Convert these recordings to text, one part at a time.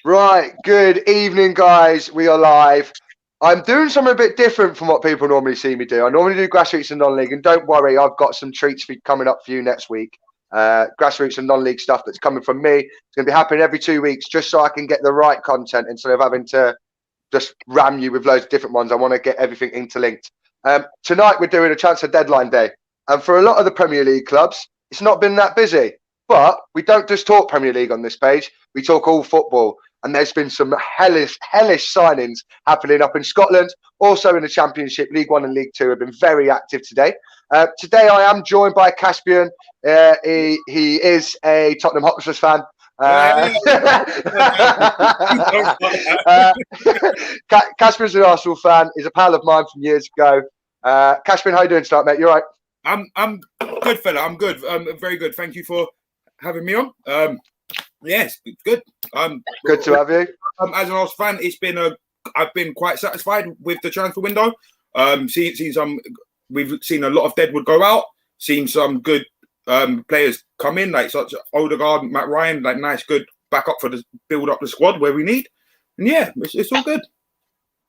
Right, good evening, guys. We are live. I'm doing something a bit different from what people normally see me do. I normally do grassroots and non-league, and don't worry, I've got some treats coming up for you next week. Grassroots and non-league stuff that's coming from me. It's going to be happening every 2 weeks, just so I can get the right content instead of having to just ram you with loads of different ones. I want to get everything interlinked. Tonight we're doing a transfer deadline day, and for a lot of the Premier League clubs, it's not been that busy. But we don't just talk Premier League on this page; we talk all football. And there's been some hellish signings happening up in Scotland, also in the Championship. League One and League Two have been very active today. Today I am joined by Caspian. He is a Tottenham Hotspur fan. Caspian's an Arsenal fan. He's a pal of mine from years ago. Caspian, how you doing tonight, mate? You all right? I'm good, fella. I'm good. Very good. Thank you for having me on. Yes, good. Good to have you. As an Arsenal fan, I've been quite satisfied with the transfer window. We've seen a lot of deadwood go out. Seen some good players come in, like such Odegaard, Matt Ryan, like nice, good backup for the build up the squad where we need. And yeah, it's all good.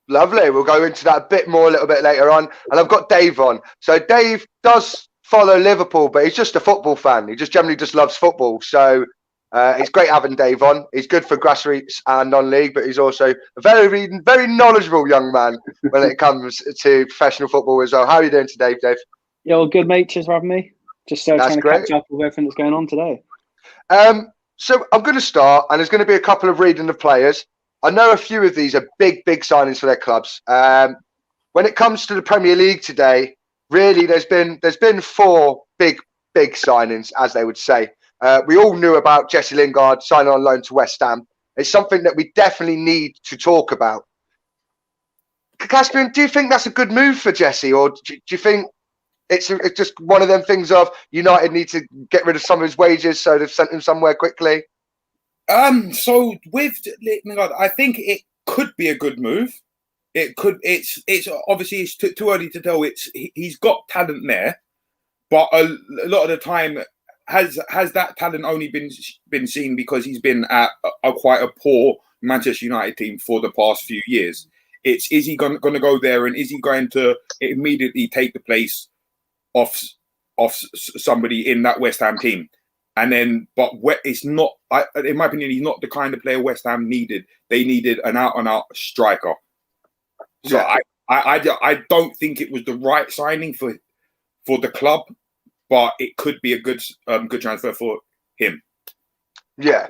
Lovely. We'll go into that a little bit later on. And I've got Dave on. So Dave does follow Liverpool, but he's just a football fan. He just generally just loves football. So it's great having Dave on. He's good for grassroots and non-league, but he's also a very, very knowledgeable young man when it comes to professional football as well. How are you doing today, Dave? Yeah, well, good, mate. Cheers for having me. Just trying to catch up with everything that's going on today. So I'm going to start, and there's going to be a couple of reading of players. I know a few of these are big signings for their clubs. When it comes to the Premier League today, really, there's been four big signings, as they would say. We all knew about Jesse Lingard signing on loan to West Ham. It's something that we definitely need to talk about. Caspian, do you think that's a good move for Jesse, or do you think it's just one of them things of United need to get rid of some of his wages, so they've sent him somewhere quickly? So with Lingard, I think it could be a good move. It could. It's obviously it's too early to tell. He's got talent there, but a lot of the time. Has that talent only been seen because he's been at quite a poor Manchester United team for the past few years? Is he going to go there, and is he going to immediately take the place of somebody in that West Ham team? And then, but it's not. In my opinion, he's not the kind of player West Ham needed. They needed an out-and-out striker. So yeah. I don't think it was the right signing for the club. But it could be a good transfer for him. Yeah.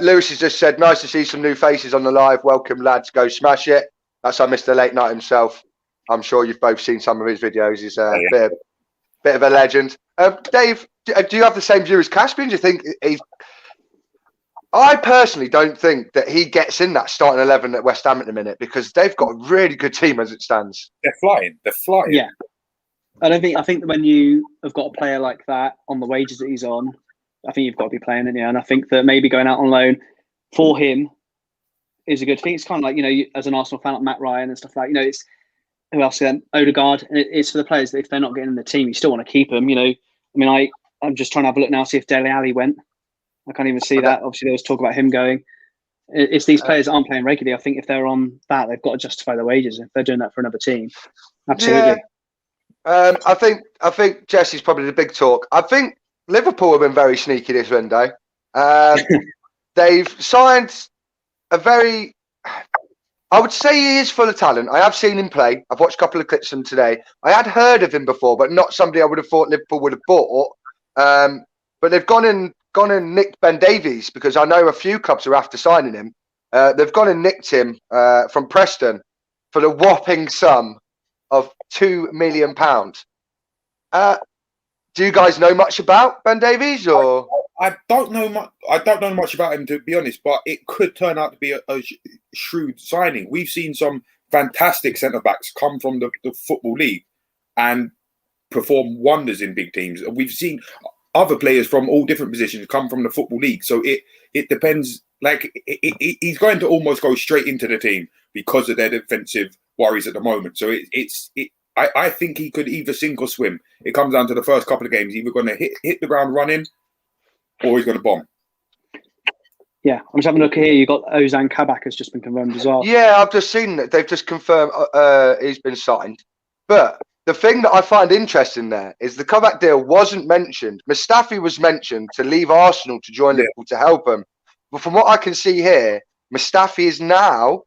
Lewis has just said, nice to see some new faces on the live. Welcome, lads. Go smash it. That's our Mr. Late Night himself. I'm sure you've both seen some of his videos. He's a bit of a legend. Dave, do you have the same view as Caspian? Do you think I personally don't think that he gets in that starting 11 at West Ham at the minute, because they've got a really good team as it stands. They're flying. Yeah. I think that when you have got a player like that on the wages that he's on, I think you've got to be playing it. Yeah, and I think that maybe going out on loan for him is a good thing. It's kind of like, as an Arsenal fan, like Matt Ryan and stuff like, it's who else then? Odegaard. And it's for the players that if they're not getting in the team, you still want to keep them. I'm just trying to have a look now, see if Dele Alli went. I can't even see that. Obviously, there was talk about him going. It's these players that aren't playing regularly. I think if they're on that, they've got to justify their wages. If they're doing that for another team, absolutely. Yeah. I think Jesse's probably the big talk. I think Liverpool have been very sneaky this window. They've signed I would say he is full of talent. I have seen him play. I've watched a couple of clips of him today. I had heard of him before, but not somebody I would have thought Liverpool would have bought. But they've gone and nicked Ben Davies, because I know a few clubs are after signing him. They've gone and nicked him from Preston for the whopping sum of £2 million. Do you guys know much about Ben Davies, or? I don't know much. I don't know much about him, to be honest. But it could turn out to be a shrewd signing. We've seen some fantastic centre backs come from the Football League and perform wonders in big teams. We've seen other players from all different positions come from the Football League. So it depends. Like he's going to almost go straight into the team because of their defensive worries at the moment. So I think he could either sink or swim. It comes down to the first couple of games. Either going to hit the ground running, or he's going to bomb. Yeah, I'm just having a look here. You got Ozan Kabak has just been confirmed as well. Yeah, I've just seen that they've just confirmed he's been signed. But the thing that I find interesting there is the Kovac deal wasn't mentioned. Mustafi was mentioned to leave Arsenal to join Liverpool to help him. But from what I can see here, Mustafi is now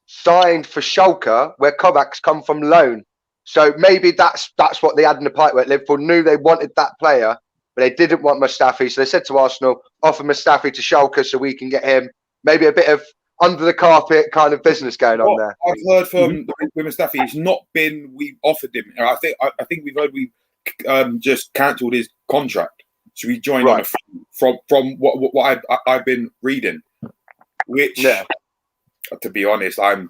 signed for Schalke, where Kovac's come from loan. So maybe that's what they had in the pipe where Liverpool knew they wanted that player, but they didn't want Mustafi. So they said to Arsenal, offer Mustafi to Schalke so we can get him. Maybe a bit of under the carpet kind of business going on there. I've heard from with Mustafi, it's not been we've offered him. I think we've heard we've just cancelled his contract. So we joined on from what I've been reading, which to be honest, I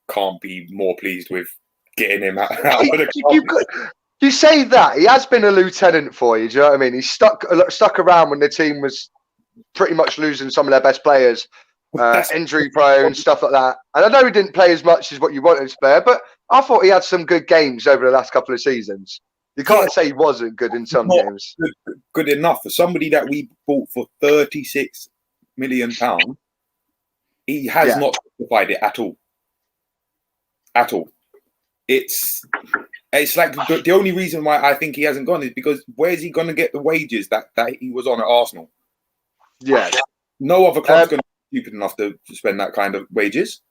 can't be more pleased with getting him out of the You say that he has been a lieutenant for you. Do you know what I mean? He's stuck around when the team was pretty much losing some of their best players, injury prone, stuff like that. And I know he didn't play as much as what you wanted to play, but I thought he had some good games over the last couple of seasons. You can't say he wasn't good in some games. Good enough for somebody that we bought for £36 million. He has not justified it at all. At all. It's like the only reason why I think he hasn't gone is because where's he going to get the wages that he was on at Arsenal? Yeah. No other club's going to be stupid enough to spend that kind of wages.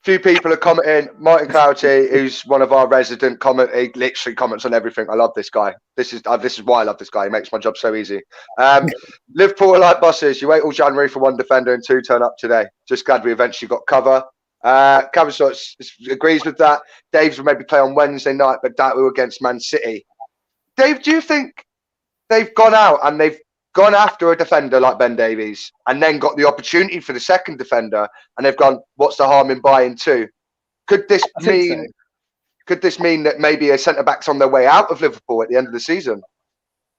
Few people are commenting. Martin Crouchy, who's one of our resident he literally comments on everything. I love this guy. This is why I love this guy. He makes my job so easy. Liverpool are like bosses. You wait all January for one defender and two turn up today. Just glad we eventually got cover. Cavasot agrees with that. Dave's will maybe play on Wednesday night, but that we were against Man City. Dave, do you think they've gone out and they've gone after a defender like Ben Davies and then got the opportunity for the second defender and they've gone, what's the harm in buying two? Could this mean that maybe a centre-back's on their way out of Liverpool at the end of the season?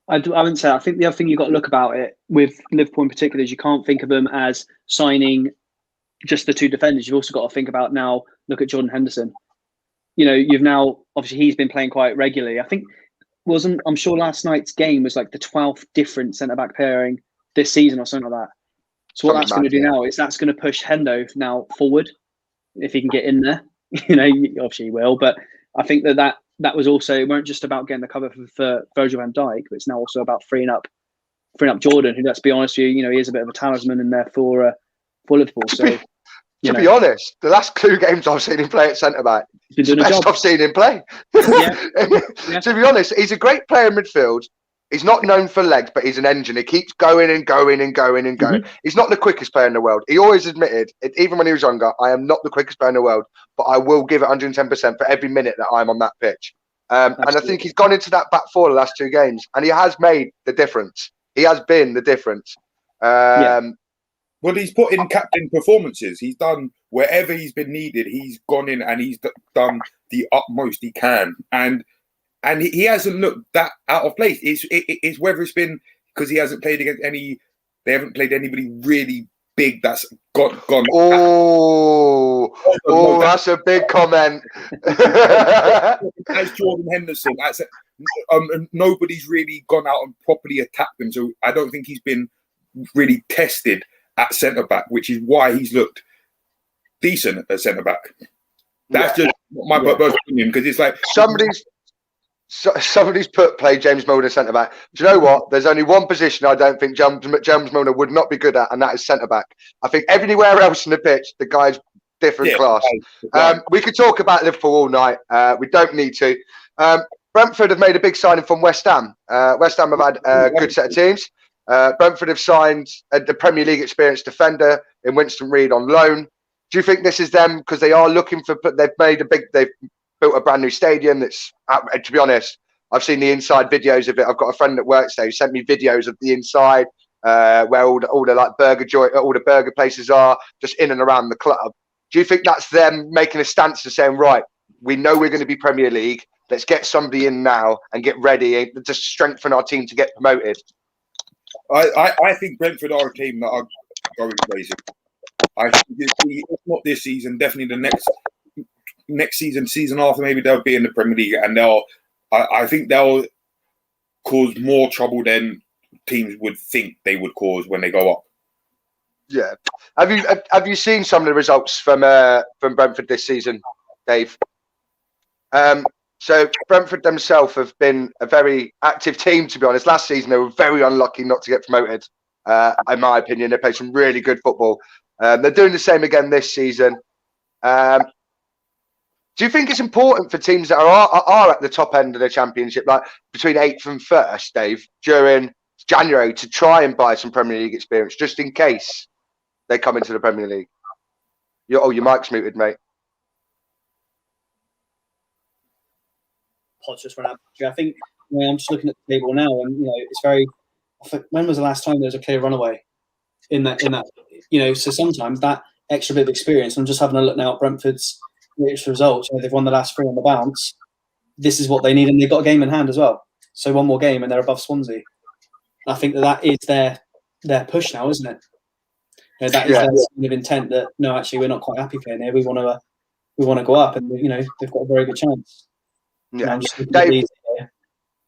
I wouldn't say. I think the other thing you've got to look about it with Liverpool in particular is you can't think of them as signing just the two defenders. You've also got to think about now, look at Jordan Henderson. You've now, obviously he's been playing quite regularly. I think I'm sure last night's game was like the 12th different centre-back pairing this season or something like that. So what that's going to do now is that's going to push Hendo now forward if he can get in there. Obviously he will, but I think that was also, it weren't just about getting the cover for Virgil van Dijk, but it's now also about freeing up Jordan, who, let's be honest with you, he is a bit of a talisman in there for Liverpool. To be honest, the last 2 games I've seen him play at centre-back, it's the best I've seen him play. To be honest, he's a great player in midfield. He's not known for legs, but he's an engine. He keeps going and going and going and going. He's not the quickest player in the world. He always admitted, even when he was younger, I am not the quickest player in the world, but I will give it 110% for every minute that I'm on that pitch. And I think he's gone into that back four the last 2 games, and he has made the difference. He has been the difference. Well, he's put in captain performances. He's done wherever he's been needed. He's gone in and he's done the utmost he can. And he hasn't looked that out of place. It's whether it's been because he hasn't played against they haven't played anybody really big that's gone. That's a big comment. As Jordan Henderson, nobody's really gone out and properly attacked him. So I don't think he's been really tested at centre back, which is why he's looked decent at centre back. That's just my personal opinion, because it's like somebody's play James Milner centre back. Do you know what? There's only one position I don't think James Milner would not be good at, and that is centre back. I think everywhere else in the pitch, the guy's different class. We could talk about Liverpool all night. We don't need to. Brentford have made a big signing from West Ham. West Ham have had a good set of teams. Brentford have signed the Premier League experienced defender in Winston Reid on loan. Do you think this is them because they are looking for? They've built a brand new stadium. That's, to be honest, I've seen the inside videos of it. I've got a friend that works there who sent me videos of the inside where all the like all the burger places are, just in and around the club. Do you think that's them making a stance and saying, right, we know we're going to be Premier League. Let's get somebody in now and get ready to strengthen our team to get promoted? I think Brentford are a team that are going crazy. I think if not this season, definitely the next season after, maybe they'll be in the Premier League, and I think they'll cause more trouble than teams would think they would cause when they go up. Yeah. Have you seen some of the results from Brentford this season, Dave? So Brentford themselves have been a very active team, to be honest. Last season they were very unlucky not to get promoted. In my opinion, they played some really good football. They're doing the same again this season. Do you think it's important for teams that are at the top end of the Championship, like between 8th and 1st, Dave, during January, to try and buy some Premier League experience, just in case they come into the Premier League? Your mic's muted, mate. Pods just run out. I think I'm just looking at the table now, and it's very. When was the last time there was a clear runaway in that? So sometimes that extra bit of experience. I'm just having a look now at Brentford's results. They've won the last 3 on the bounce. This is what they need, and they've got a game in hand as well. So one more game, and they're above Swansea. I think that is their push now, isn't it? That is their kind of intent. That no, actually, we're not quite happy playing here. We want to go up, and they've got a very good chance. Yeah, I'm just looking at these here.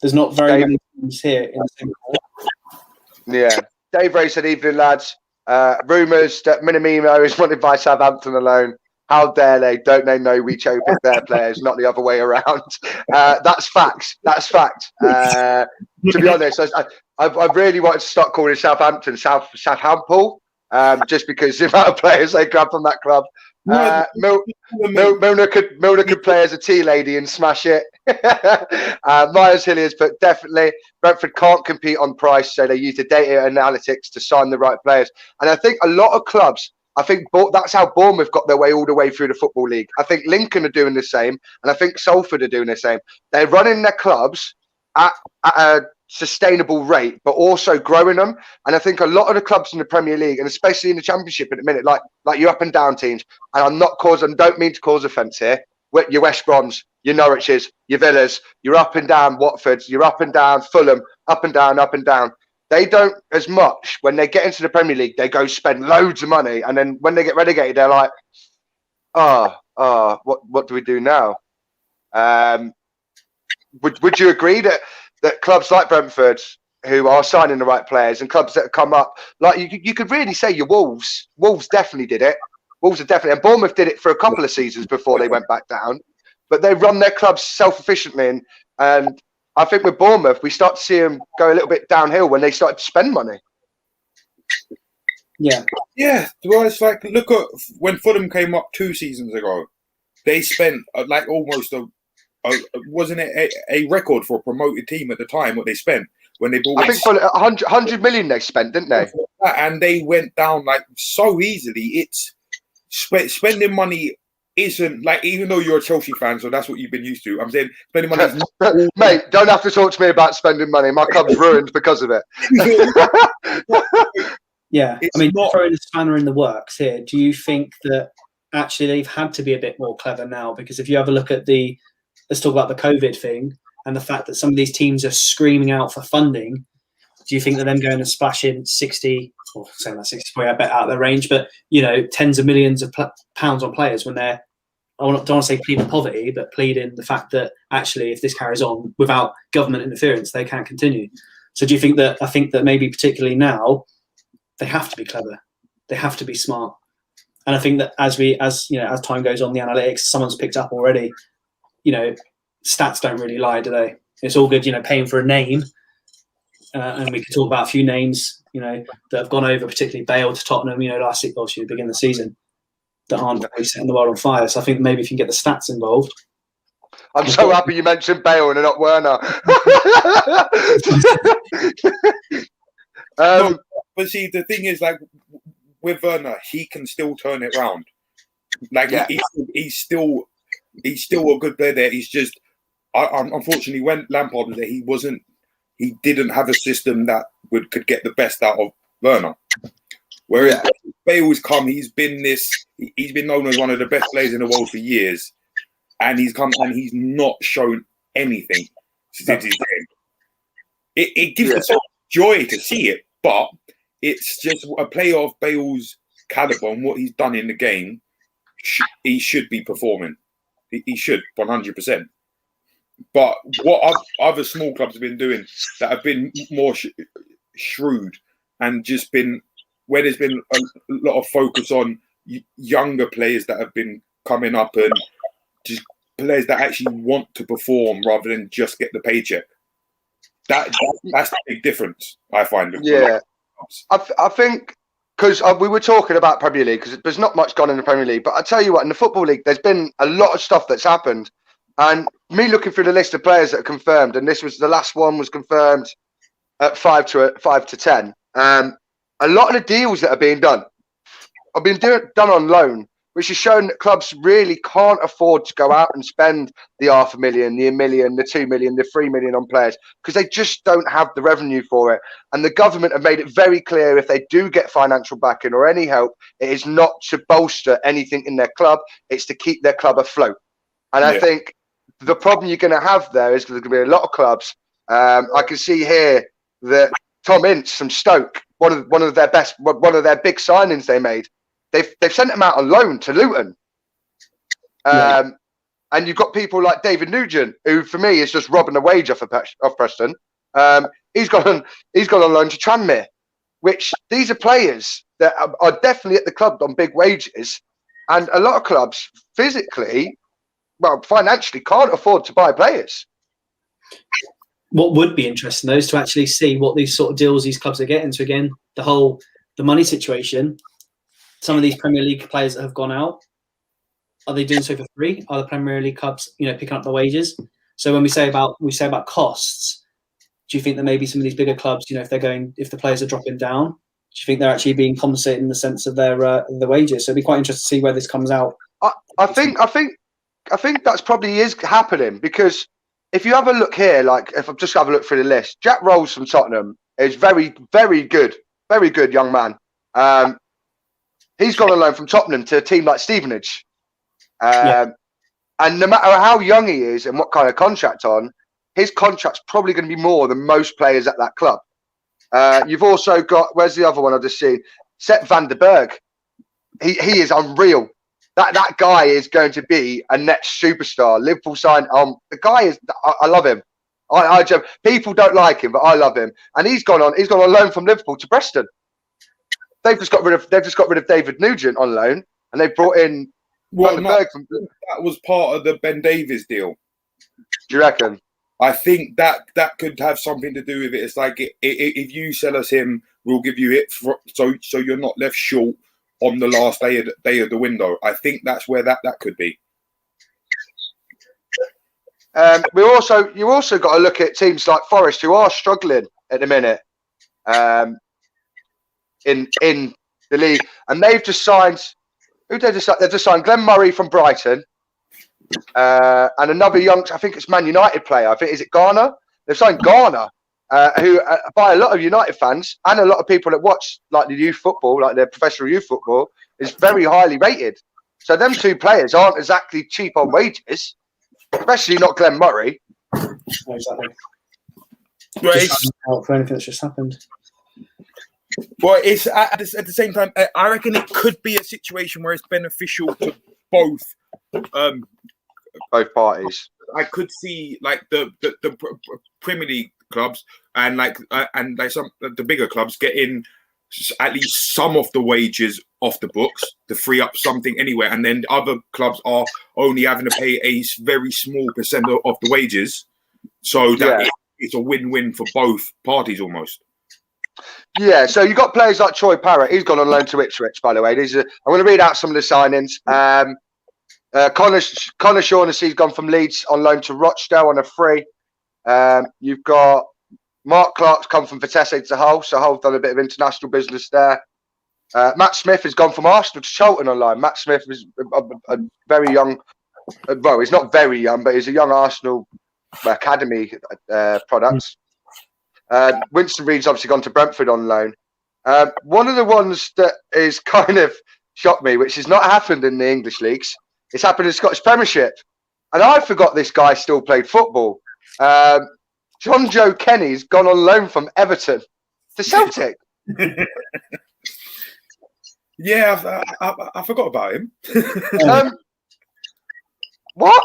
There's not very many teams here in the same court. Yeah, Dave Ray said, "Evening, lads. Rumours that Minamino is wanted by Southampton alone. How dare they? Don't they know we cherry pick their players, not the other way around?" That's facts. That's fact. To be honest, I really wanted to start calling Southampton Southampton, just because the amount of players they grab from that club. Milner could play as a tea lady and smash it. Myers Hilliers, but definitely Brentford can't compete on price, so they use the data analytics to sign the right players. And I think a lot of clubs, that's how Bournemouth got their way all the way through the Football League. I think Lincoln are doing the same, and I think Salford are doing the same. They're running their clubs at a sustainable rate, but also growing them. And I think a lot of the clubs in the Premier League, and especially in the Championship at the minute, like your up and down teams, and don't mean to cause offence here, your West Broms, your Norwiches, your Villas, your up and down Watfords, your up and down Fulham, up and down, up and down. They don't as much. When they get into the Premier League, they go spend loads of money, and then when they get relegated, they're like, what do we do now? Would you agree that clubs like Brentford, who are signing the right players, and clubs that have come up, like you could really say your Wolves definitely did it. Wolves are definitely, and Bournemouth did it for a couple of seasons before they went back down, but they run their clubs self-efficiently, and I think with Bournemouth, we start to see them go a little bit downhill when they start to spend money. Yeah. Well, it's like, look at when Fulham came up 2 seasons ago. They spent like almost wasn't it a record for a promoted team at the time? What they spent when they bought. I think 100 million they spent, didn't they? And they went down like so easily. It's spending money. Isn't like, even though you're a Chelsea fan, so that's what you've been used to. I'm saying spending money is not mate, don't have to talk to me about spending money. My club's ruined because of it. Yeah, I mean, throwing a spanner in the works here, do you think that actually they've had to be a bit more clever now? Because if you have a look at let's talk about the COVID thing and the fact that some of these teams are screaming out for funding, do you think that them going to splash in 60, or saying that 60, probably a bit out of their range, but tens of millions of pounds on players when they're, don't want to say pleading poverty, but pleading the fact that actually if this carries on without government interference, they can't continue. So do you think that, I think that maybe particularly now, they have to be clever, they have to be smart. And I think that as time goes on, the analytics, someone's picked up already, stats don't really lie, do they? It's all good, paying for a name. And we could talk about a few names, that have gone over, particularly Bale to Tottenham, last year, obviously, the beginning of the season, that aren't really setting the world on fire. So I think maybe if you can get the stats involved. I'm so happy you mentioned Bale and not Werner. But see, the thing is, like, with Werner, he can still turn it around. Like, he's still a good player there. He's just, unfortunately, when Lampard was there, he didn't have a system that could get the best out of Werner. Whereas Bale's come, he's been known as one of the best players in the world for years, and he's come and he's not shown anything since his game. It gives us joy to see it, but it's just a player of Bale's caliber and what he's done in the game. He should be performing. He should 100%. But what other small clubs have been doing that have been more shrewd and just been where there's been a lot of focus on younger players that have been coming up and just players that actually want to perform rather than just get the paycheck. That's the big difference, I find. Yeah, I think because we were talking about Premier League because there's not much gone in the Premier League, but I tell you what, in the Football League, there's been a lot of stuff that's happened. And me looking through the list of players that are confirmed, and this was the last one was confirmed at 5 to 10. A lot of the deals that are being done have been done on loan, which has shown that clubs really can't afford to go out and spend the $500,000, the $1 million, the $2 million, the $3 million on players because they just don't have the revenue for it. And the government have made it very clear if they do get financial backing or any help, it is not to bolster anything in their club. It's to keep their club afloat. And I think the problem you're going to have there is there's going to be a lot of clubs. I can see here that Tom Ince from Stoke, one of their big signings they made, they've sent him out on loan to Luton. And you've got people like David Nugent, who for me is just robbing a wage off Preston. He's gone on loan to Tranmere, which these are players that are definitely at the club on big wages, and a lot of clubs financially can't afford to buy players. What would be interesting though is to actually see what these sort of deals these clubs are getting. So again, the money situation. Some of these Premier League players that have gone out, are they doing so for free? Are the Premier League clubs, picking up the wages? So when we say about costs, do you think that maybe some of these bigger clubs, if the players are dropping down, do you think they're actually being compensated in the sense of their wages? So it'd be quite interesting to see where this comes out. I think that's probably is happening because if you have a look here, like if I just have a look through the list, Jack Rolls from Tottenham is very, very good young man. He's gone on loan from Tottenham to a team like Stevenage. And no matter how young he is and what kind of contract on, his contract's probably going to be more than most players at that club. You've also got, where's the other one I've just seen? Sepp van der Berg. He is unreal. That guy is going to be a next superstar. Liverpool signed. The guy is. I love him. People don't like him, but I love him. And he's gone on loan from Liverpool to Preston. They've just got rid of David Nugent on loan, and they brought in. That was part of the Ben Davies deal. Do you reckon? I think that could have something to do with it. It's like if you sell us him, we'll give you it so you're not left short on the last day of the window. I think that's where that could be. You also got to look at teams like Forest who are struggling at the minute. In the league, and they've just signed. They've just signed Glenn Murray from Brighton, and another young. I think it's Man United player. I think is it Garner. They've signed Garner, who by a lot of United fans and a lot of people that watch like the youth football, like their professional youth football, is very highly rated. So them two players aren't exactly cheap on wages, especially not Glenn Murray. Exactly. Right. For anything that's just happened. Well, it's at the same time. I reckon it could be a situation where it's beneficial to both parties. I could see like the Premier League clubs and some the bigger clubs getting at least some of the wages off the books to free up something anywhere, and then other clubs are only having to pay a very small percent of the wages, so that it's a win-win for both parties almost. Yeah, so you got players like Troy Parrott. He's gone on loan to Ipswich, by the way. I'm going to read out some of the signings. Connor Shaughnessy's gone from Leeds on loan to Rochdale on a free. You've got Mark Clark's come from Vitesse to Hull, so Hull's done a bit of international business there. Matt Smith has gone from Arsenal to Charlton on loan. Matt Smith is a very young, well, he's not very young, but he's a young Arsenal academy product. Winston Reed's obviously gone to Brentford on loan. One of the ones that is kind of shocked me, which has not happened in the English leagues, it's happened in the Scottish Premiership. And I forgot this guy still played football. John Joe Kenny's gone on loan from Everton to Celtic. Yeah, I forgot about him. What?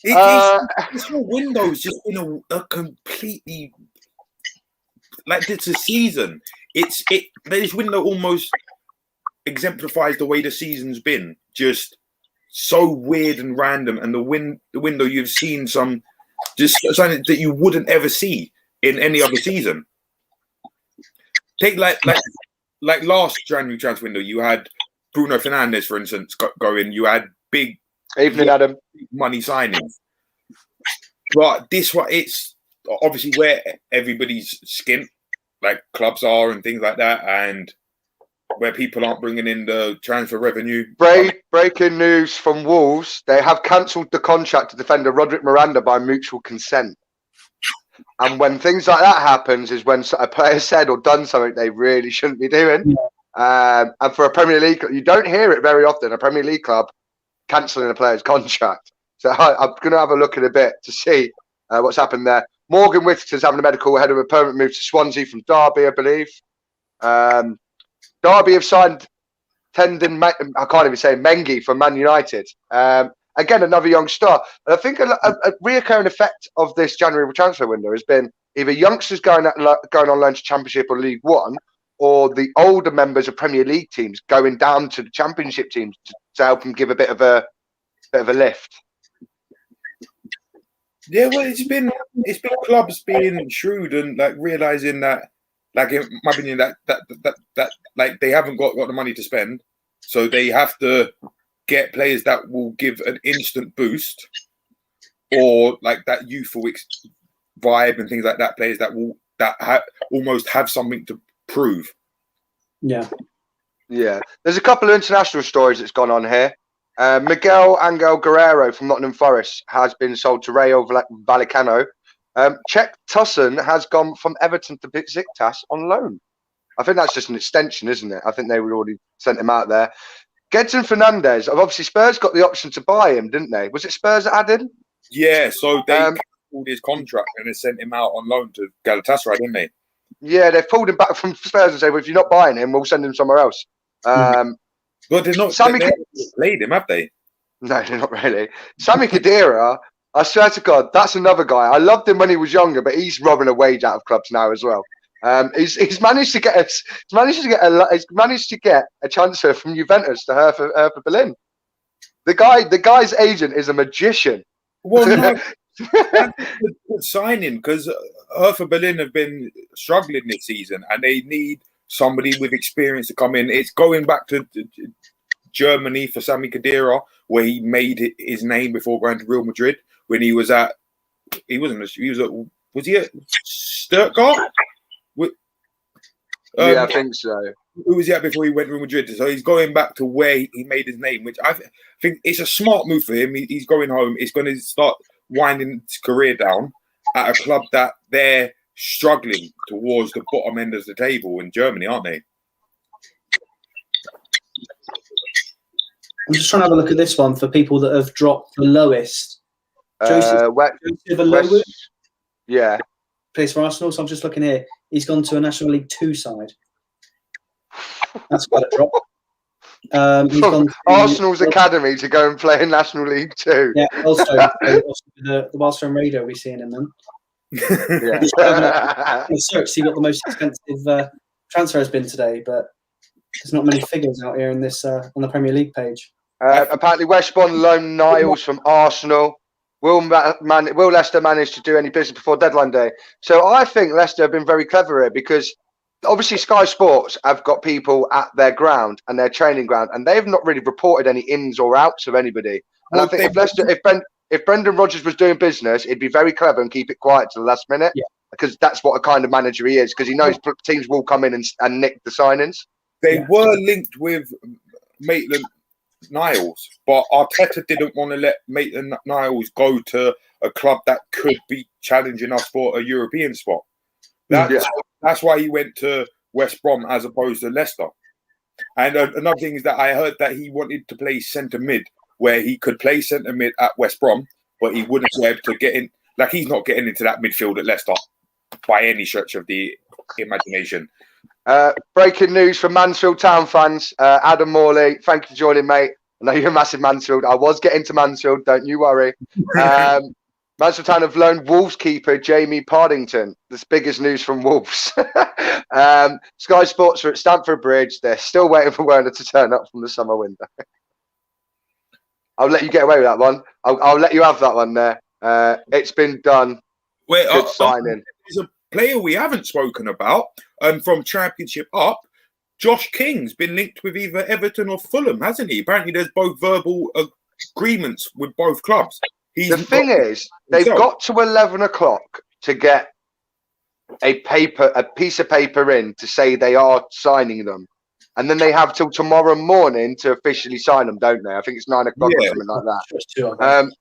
This whole window's just been a completely... Like it's a season. This window almost exemplifies the way the season's been. Just so weird and random. And the window, you've seen some just something that you wouldn't ever see in any other season. Take like last January transfer window, you had Bruno Fernandes, for instance, going. You had big Evening, Adam. money signings. But this one, it's obviously where everybody's skint, like clubs are and things like that, and where people aren't bringing in the transfer revenue. Breaking news from Wolves: they have cancelled the contract to defender Roderick Miranda by mutual consent. And when things like that happens, is when a player said or done something they really shouldn't be doing. And for a Premier League, you don't hear it very often. A Premier League club cancelling a player's contract. So I'm going to have a look in a bit to see what's happened there. Morgan Whittaker's having a medical ahead of a permanent move to Swansea from Derby, I believe. Derby have signed I can't even say Mengi from Man United. Again, another young star. And I think a reoccurring effect of this January transfer window has been either youngsters going on loan to Championship or League One, or the older members of Premier League teams going down to the Championship teams to help them give a bit of a lift. Yeah, well, it's been clubs being shrewd and like realizing that, like in my opinion, that like they haven't got the money to spend, so they have to get players that will give an instant boost, or like that youthful vibe and things like that. Players that will almost have something to prove. Yeah. There's a couple of international stories that's gone on here. Miguel Angel Guerrero from Nottingham Forest has been sold to Rayo Vallecano. Czech Tusson has gone from Everton to Besiktas on loan. I think that's just an extension, isn't it? I think they would already sent him out there. Gedson Fernandes, obviously Spurs got the option to buy him, didn't they? Was it Spurs that had him? Yeah, so they pulled his contract and they sent him out on loan to Galatasaray, didn't they? Yeah, they've pulled him back from Spurs and said, well, if you're not buying him, we'll send him somewhere else. But they're not played him, have they? No, they're not really. Sami Khedira, I swear to God, that's another guy. I loved him when he was younger, but he's robbing a wage out of clubs now as well. He's managed to get a transfer from Juventus to Hertha Berlin. The guy's agent is a magician. Well, no, that's a good signing because Hertha Berlin have been struggling this season, and they need somebody with experience to come in. It's going back to Germany for Sami Khedira, where he made his name before going to Real Madrid. When he was at Stuttgart? Yeah, I think so. Who was he at before he went to Real Madrid? So he's going back to where he made his name, which I think it's a smart move for him. He's going home. He's going to start winding his career down at a club that they're struggling towards the bottom end of the table in Germany, aren't they? I'm just trying to have a look at this one for people that have dropped the lowest. Joseph yeah, plays for Arsenal. So I'm just looking here. He's gone to a National League 2 side. That's quite a drop. He's gone to Arsenal's academy to go and play in National League 2. Yeah, also the Wildstone Radio we're seeing him then. Yeah. Search, he got the most expensive transfer has been today, but there's not many figures out here in this on the Premier League page. Apparently, West Brom loaned Niles from Arsenal. Will Leicester manage to do any business before deadline day? So I think Leicester have been very clever here because obviously Sky Sports have got people at their ground and their training ground, and they've not really reported any ins or outs of anybody. And I think if Brendan Rodgers was doing business, he'd be very clever and keep it quiet to the last minute, because that's what a kind of manager he is, because he knows teams will come in and nick the signings. They were linked with Maitland-Niles, but Arteta didn't want to let Maitland-Niles go to a club that could be challenging us for a European spot. That's why he went to West Brom as opposed to Leicester. And another thing is that I heard that he wanted to play centre mid, where he could play centre mid at West Brom, but he wouldn't be able to get in. Like, he's not getting into that midfield at Leicester by any stretch of the imagination. Breaking news from Mansfield Town fans. Adam Morley, thank you for joining, mate. I know you're a massive Mansfield. I was getting to Mansfield, don't you worry. Mansfield Town have loaned Wolves keeper Jamie Partington. That's biggest news from Wolves. Sky Sports are at Stamford Bridge. They're still waiting for Werner to turn up from the summer window. I'll let you get away with that one. I'll let you have that one there. It's been done. Wait, Good signing. There's a player we haven't spoken about from Championship up. Josh King's been linked with either Everton or Fulham, hasn't he? Apparently, there's both verbal agreements with both clubs. The thing is, they've got to 11 o'clock to get a piece of paper in to say they are signing them. And then they have till tomorrow morning to officially sign them, don't they? I think it's 9 o'clock or something like that.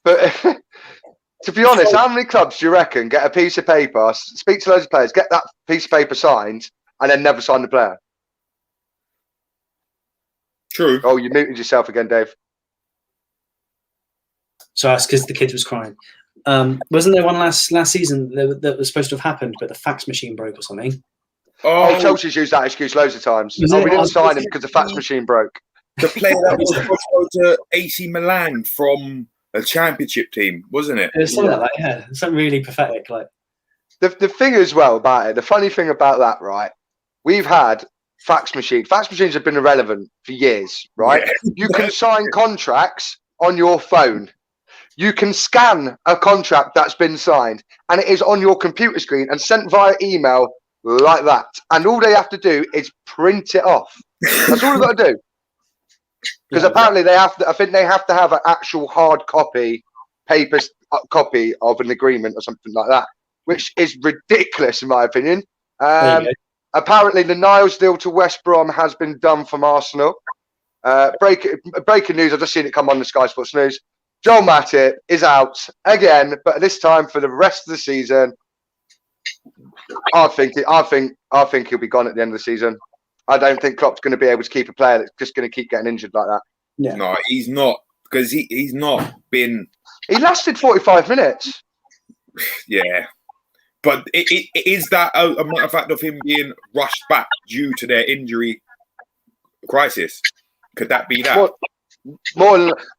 But to be honest, how many clubs do you reckon get a piece of paper, speak to loads of players, get that piece of paper signed, and then never sign the player? True. Oh, you muted yourself again, Dave. So that's because the kid was crying. Wasn't there one last season that was supposed to have happened, but the fax machine broke or something? Oh, Chelsea's used that excuse loads of times. We didn't sign him because the fax machine broke. The player that was supposed to go to AC Milan from a championship team, wasn't it? It was something like that, yeah. Something really pathetic. Like the thing as well about it, the funny thing about that, right? We've had fax machines. Fax machines have been irrelevant for years, right? Yeah. You can sign contracts on your phone. You can scan a contract that's been signed, and it is on your computer screen and sent via email like that. And all they have to do is print it off. That's all they've got to do. Because apparently they have to. I think they have to have an actual hard copy, paper copy of an agreement or something like that, which is ridiculous in my opinion. Apparently, the Niles deal to West Brom has been done from Arsenal. Breaking news! I've just seen it come on the Sky Sports News. Joel Matip is out again, but this time for the rest of the season. I think he'll be gone at the end of the season. I don't think Klopp's going to be able to keep a player that's just going to keep getting injured like that. Yeah. No, he's not, because he's not been. He lasted 45 minutes. Yeah, but it is that a matter of fact of him being rushed back due to their injury crisis? Could that be that?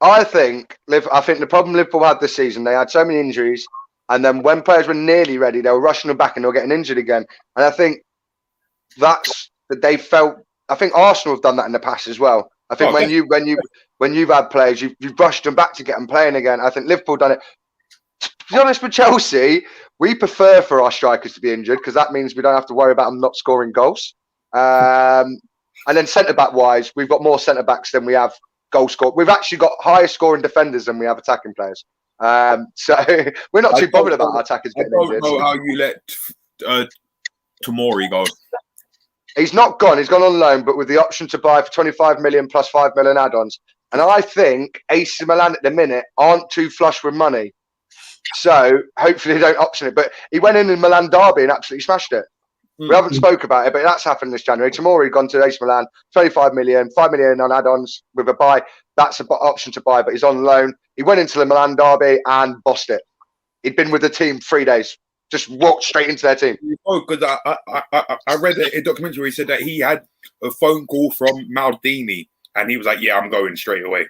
I think the problem Liverpool had this season, they had so many injuries, and then when players were nearly ready, they were rushing them back and they were getting injured again. And I think that's that they felt. I think Arsenal have done that in the past as well. I think when you've had players, you've rushed them back to get them playing again. I think Liverpool done it. To be honest with Chelsea, we prefer for our strikers to be injured because that means we don't have to worry about them not scoring goals. And then centre back wise, we've got more centre backs than we have goal score. We've actually got higher scoring defenders than we have attacking players. So we're not too bothered about our attackers getting injured. I don't know how you let Tomori go. He's not gone. He's gone on loan, but with the option to buy for 25 million plus 5 million add-ons. And I think AC Milan at the minute aren't too flush with money. So hopefully they don't option it. But he went in Milan derby and absolutely smashed it. Mm-hmm. We haven't spoke about it, but that's happened this January. Tomori gone to AC Milan, 25 million, 5 million on add-ons with a buy. That's an option to buy, but he's on loan. He went into the Milan derby and bossed it. He'd been with the team 3 days. Just walked straight into their team. Oh, because I read a documentary where he said that he had a phone call from Maldini and he was like, yeah, I'm going straight away.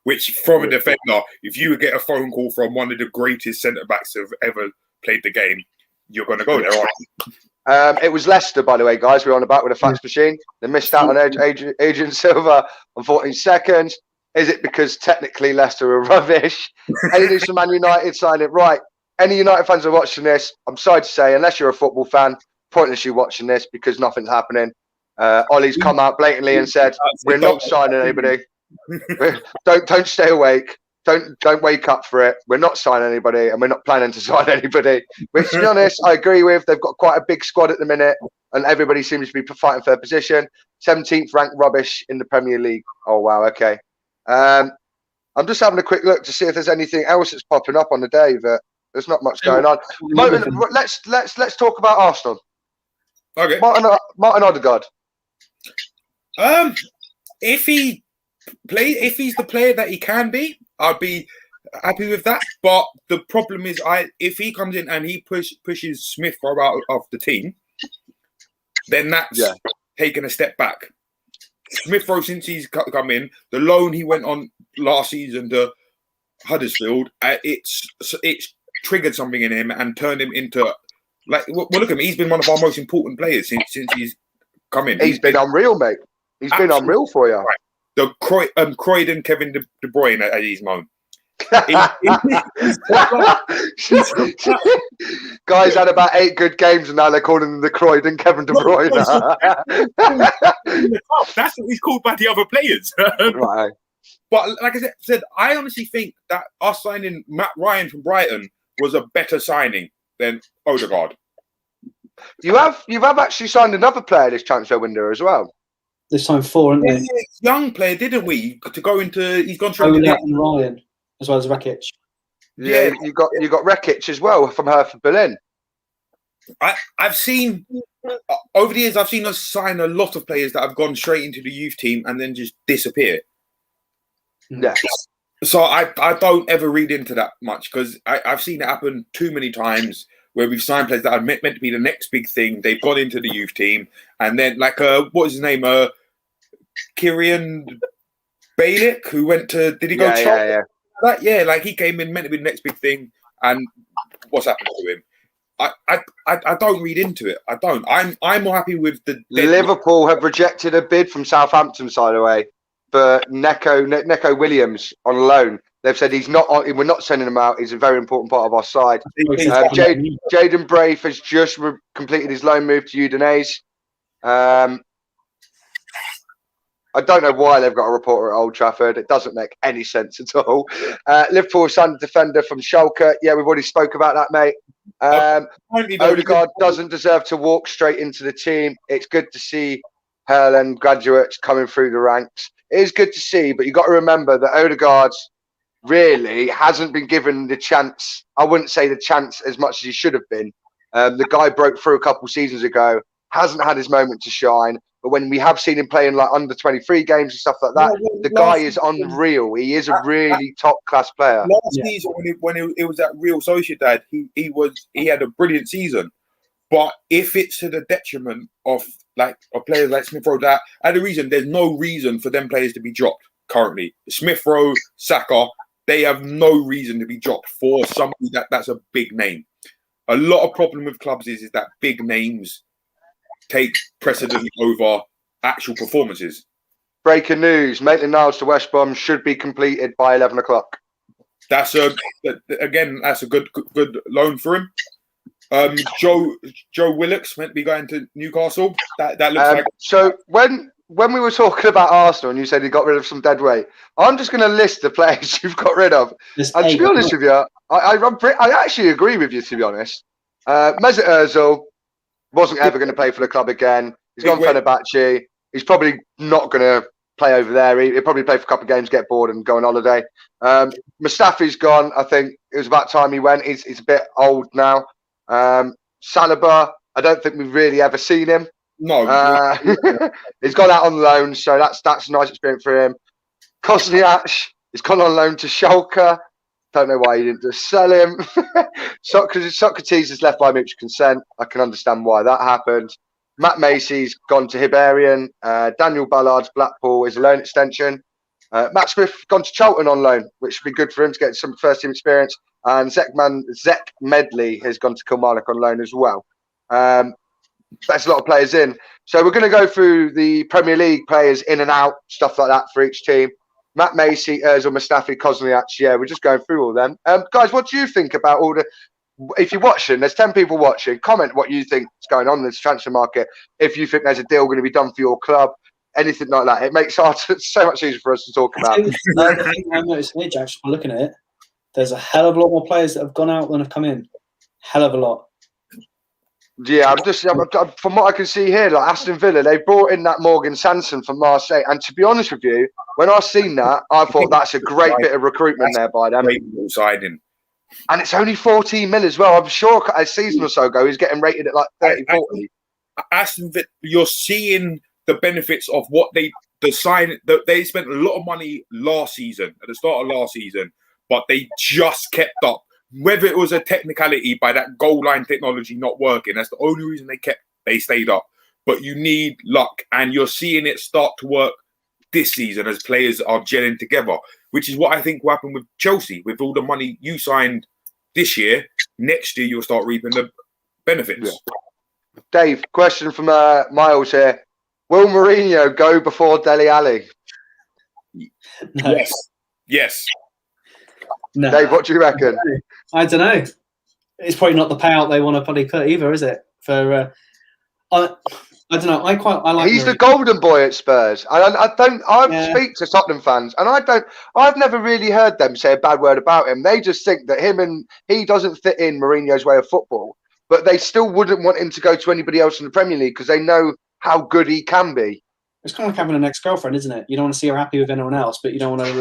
Which, from a defender, if you get a phone call from one of the greatest centre-backs who have ever played the game, you're going to go there, aren't you? It was Leicester, by the way, guys. We were on the back with a fax machine. They missed out on Adrian Silva on 14 seconds. Is it because technically Leicester are rubbish? Any news from Man United signing it? Right. Any United fans are watching this, I'm sorry to say, unless you're a football fan, pointless you watching this because nothing's happening. Ollie's come out blatantly and said, we're not signing anybody. Don't stay awake. Don't wake up for it. We're not signing anybody and we're not planning to sign anybody. Which, to be honest, I agree with. They've got quite a big squad at the minute and everybody seems to be fighting for a position. 17th ranked rubbish in the Premier League. Oh, wow. Okay. I'm just having a quick look to see if there's anything else that's popping up on the day that there's not much going on. Let's talk about Arsenal. Okay. Martin Odegaard. If he's the player that he can be, I'd be happy with that. But the problem is, if he comes in and he pushes Smith Rowe out of the team, then that's taking a step back. Smith Rowe, since he's come in, the loan he went on last season, the Huddersfield, it's triggered something in him and turned him into well, look at him. He's been one of our most important players since he's come in. He's been unreal, mate. He's been unreal for you. Right. The Croydon Kevin De Bruyne, as he's known. Guys had about 8 good games and now they're calling him the Croydon Kevin De Bruyne. That's what he's called by the other players. Right. But like I said, I honestly think that us signing Matt Ryan from Brighton was a better signing than Odegaard. You have actually signed another player this transfer window as well. This time 4, haven't we? Young player, didn't we? To go into, he's gone through. Ola and Ryan, as well as Rekic. Yeah, you got Rekic as well from Hertha Berlin. I've seen over the years, I've seen us sign a lot of players that have gone straight into the youth team and then just disappear. Yeah. So I don't ever read into that much because I've seen it happen too many times where we've signed players that are meant to be the next big thing. They've gone into the youth team and then what is his name? Kieran Balick, who went to, did he go? Yeah, like he came in meant to be the next big thing, and what's happened to him? I don't read into it. I don't. I'm more happy with the Liverpool have rejected a bid from Southampton, by the way, for Neco Williams on loan. They've said he's not. We're not sending him out. He's a very important part of our side. Jaden Braith has just completed his loan move to Udinese. I don't know why they've got a reporter at Old Trafford. It doesn't make any sense at all. Liverpool signed a defender from Schalke. Yeah, we've already spoke about that, mate. Odegaard doesn't deserve to walk straight into the team. It's good to see Haaland graduates coming through the ranks. It is good to see, but you've got to remember that Odegaard really hasn't been given the chance. I wouldn't say the chance as much as he should have been. The guy broke through a couple seasons ago, hasn't had his moment to shine. But when we have seen him playing like under 23 games and stuff like that, the guy is unreal. He is a really top class player. Last season, when it was at Real Sociedad, he had a brilliant season. But if it's to the detriment of players like Smith Rowe, there's no reason for them players to be dropped currently. Smith Rowe, Saka, they have no reason to be dropped for somebody that's a big name. A lot of problem with clubs is that big names take precedent over actual performances. Breaking news: Maitland-Niles to West Brom should be completed by 11 o'clock. That's a good loan for him. Joe Willock's meant to be going to Newcastle. That looks like. So when we were talking about Arsenal and you said you got rid of some dead weight, I'm just going to list the players you've got rid of. And to be honest with you, I actually agree with you. To be honest, Mesut Ozil wasn't ever going to play for the club again. He's gone Fenerbahce. He's probably not going to play over there. He'll probably play for a couple of games, get bored, and go on holiday. Mustafi's gone. I think it was about time he went. He's a bit old now. Saliba, I don't think we've really ever seen him. No. He's gone out on loan, so that's a nice experience for him. Kosniak, he's gone on loan to Schalke. Don't know why you didn't just sell him. Socrates is left by mutual consent. I can understand why that happened. Matt Macy's gone to Hibernian. Daniel Ballard's Blackpool is a loan extension. Matt Smith gone to Charlton on loan, which would be good for him to get some first team experience. And Zek Medley has gone to Kilmarnock on loan as well. That's a lot of players in. So we're going to go through the Premier League players in and out, stuff like that for each team. Matt Macy, Ozil, Mustafi, Kosniak. Yeah, we're just going through all of them. Guys, what do you think about all the... If you're watching, there's 10 people watching. Comment what you think is going on in this transfer market. If you think there's a deal going to be done for your club, anything like that. It makes it so much easier for us to talk about. I noticed here, Jack, just looking at it, there's a hell of a lot more players that have gone out than have come in. Hell of a lot. Yeah, from what I can see here, like Aston Villa, they brought in that Morgan Sanson from Marseille. And to be honest with you, when I seen that, I thought that's a great bit of recruitment there by them. Signing. And it's only 14 mil as well. I'm sure a season or so ago, he's getting rated at like 30, 40. Aston Villa, you're seeing the benefits of what they spent a lot of money last season, at the start of last season, but they just kept up. Whether it was a technicality by that goal line technology not working, that's the only reason they stayed up. But you need luck, and you're seeing it start to work this season as players are gelling together, which is what I think will happen with Chelsea. With all the money you signed this year, next year you'll start reaping the benefits. Yeah. Dave, question from Miles here. Will Mourinho go before Dele Alli? No. Yes. No. Dave, what do you reckon? I don't know. It's probably not the payout they want to probably put either, is it? For I don't know. I like. He's Mourinho. the golden boy at Spurs. I speak to Tottenham fans, and I've never really heard them say a bad word about him. They just think that he doesn't fit in Mourinho's way of football, but they still wouldn't want him to go to anybody else in the Premier League because they know how good he can be. It's kind of like having an ex-girlfriend, isn't it? You don't want to see her happy with anyone else, but you don't want to.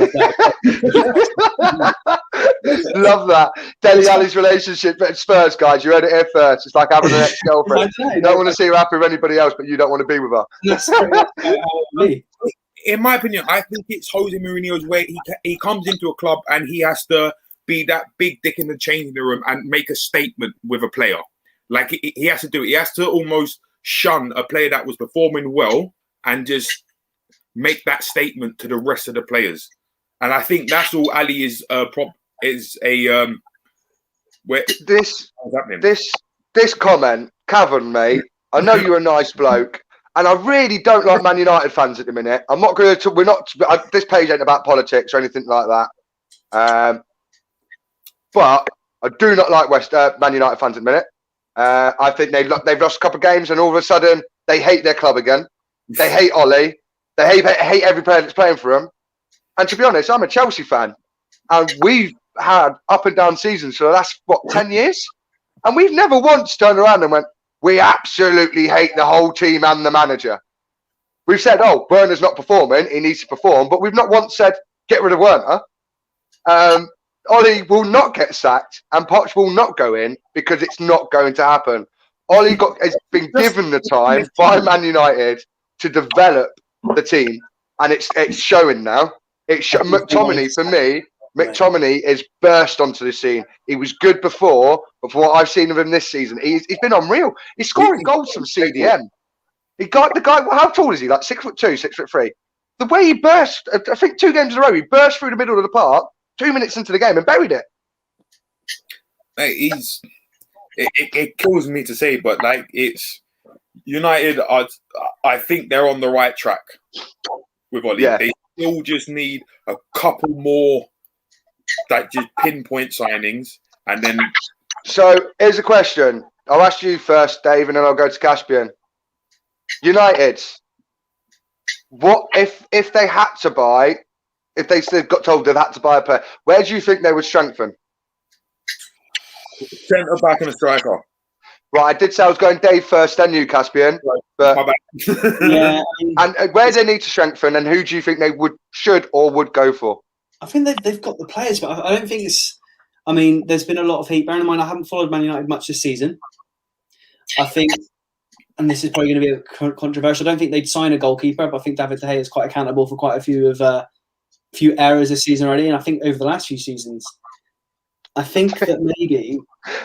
Love that. Dele Alli's relationship at Spurs, guys. You heard it here first. It's like having an ex-girlfriend. You don't want to see her happy with anybody else, but you don't want to be with her. That's how it would be. In my opinion, I think it's Jose Mourinho's way. He comes into a club and he has to be that big dick in the changing room and make a statement with a player. Like he has to do it. He has to almost shun a player that was performing well and just make that statement to the rest of the players. And I think that's all Ali is this comment, Cavan, mate. I know you're a nice bloke, and I really don't like Man United fans at the minute. I'm not going to. We're not. This page ain't about politics or anything like that. But I do not like Man United fans at the minute. I think they've lost a couple of games, and all of a sudden they hate their club again. They hate Ollie. They hate every player that's playing for them. And to be honest, I'm a Chelsea fan, and we've had up and down seasons for the last 10 years, and we've never once turned around and went, we absolutely hate the whole team and the manager. We've said, oh, Werner's not performing, he needs to perform, but we've not once said, get rid of Werner. Ollie will not get sacked, and Poch will not go in because it's not going to happen. Ollie has been given the time by Man United to develop the team, and it's showing now. McTominay, for me, McTominay is burst onto the scene. He was good before, but for what I've seen of him this season, he's been unreal. He's scoring goals from CDM. He got the guy. How tall is he? Like 6'2", 6'3". The way he burst, I think 2 games in a row, he burst through the middle of the park 2 minutes into the game and buried it. Mate, it kills me to say, but like it's United. I think they're on the right track with Ollie. Yeah. They still just need a couple more like just pinpoint signings, and then. So here's a question. I'll ask you first, Dave, and then I'll go to Caspian. United. What if they had to buy? If they got told they've had to buy a player, where do you think they would strengthen? Centre back and a striker. Right, I did say I was going Dave first, then you, Caspian. But my bad. Yeah, and where do they need to strengthen, and who do you think they should go for? I think they've got the players, but I don't think it's. I mean, there's been a lot of heat. Bearing in mind, I haven't followed Man United much this season. I think, and this is probably going to be controversial. I don't think they'd sign a goalkeeper, but I think David De Gea is quite accountable for quite a few errors this season already. And I think over the last few seasons, I think that maybe.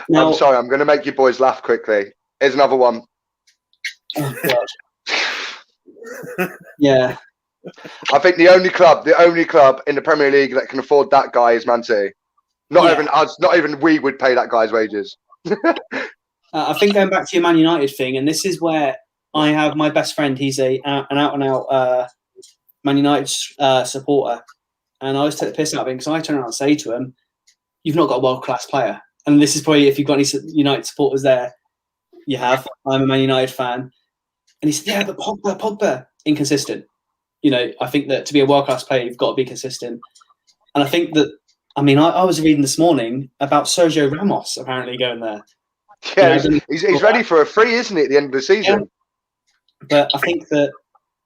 Now, I'm sorry, I'm going to make you boys laugh quickly. Here's another one. Oh God. Yeah. I think the only club in the Premier League that can afford that guy is Man City. Not even us, not even we would pay that guy's wages. I think going back to your Man United thing, and this is where I have my best friend. He's an out-and-out Man United supporter, and I always take the piss out of him because I turn around and say to him, "You've not got a world-class player." And this is probably, if you've got any United supporters there, you have. I'm a Man United fan, and he said, "Yeah, but Pogba, inconsistent." You know, I think that to be a world-class player, you've got to be consistent. And I think that, I mean, I was reading this morning about Sergio Ramos apparently going there. Yeah, he's ready for a free, isn't he, at the end of the season? Yeah. But I think that,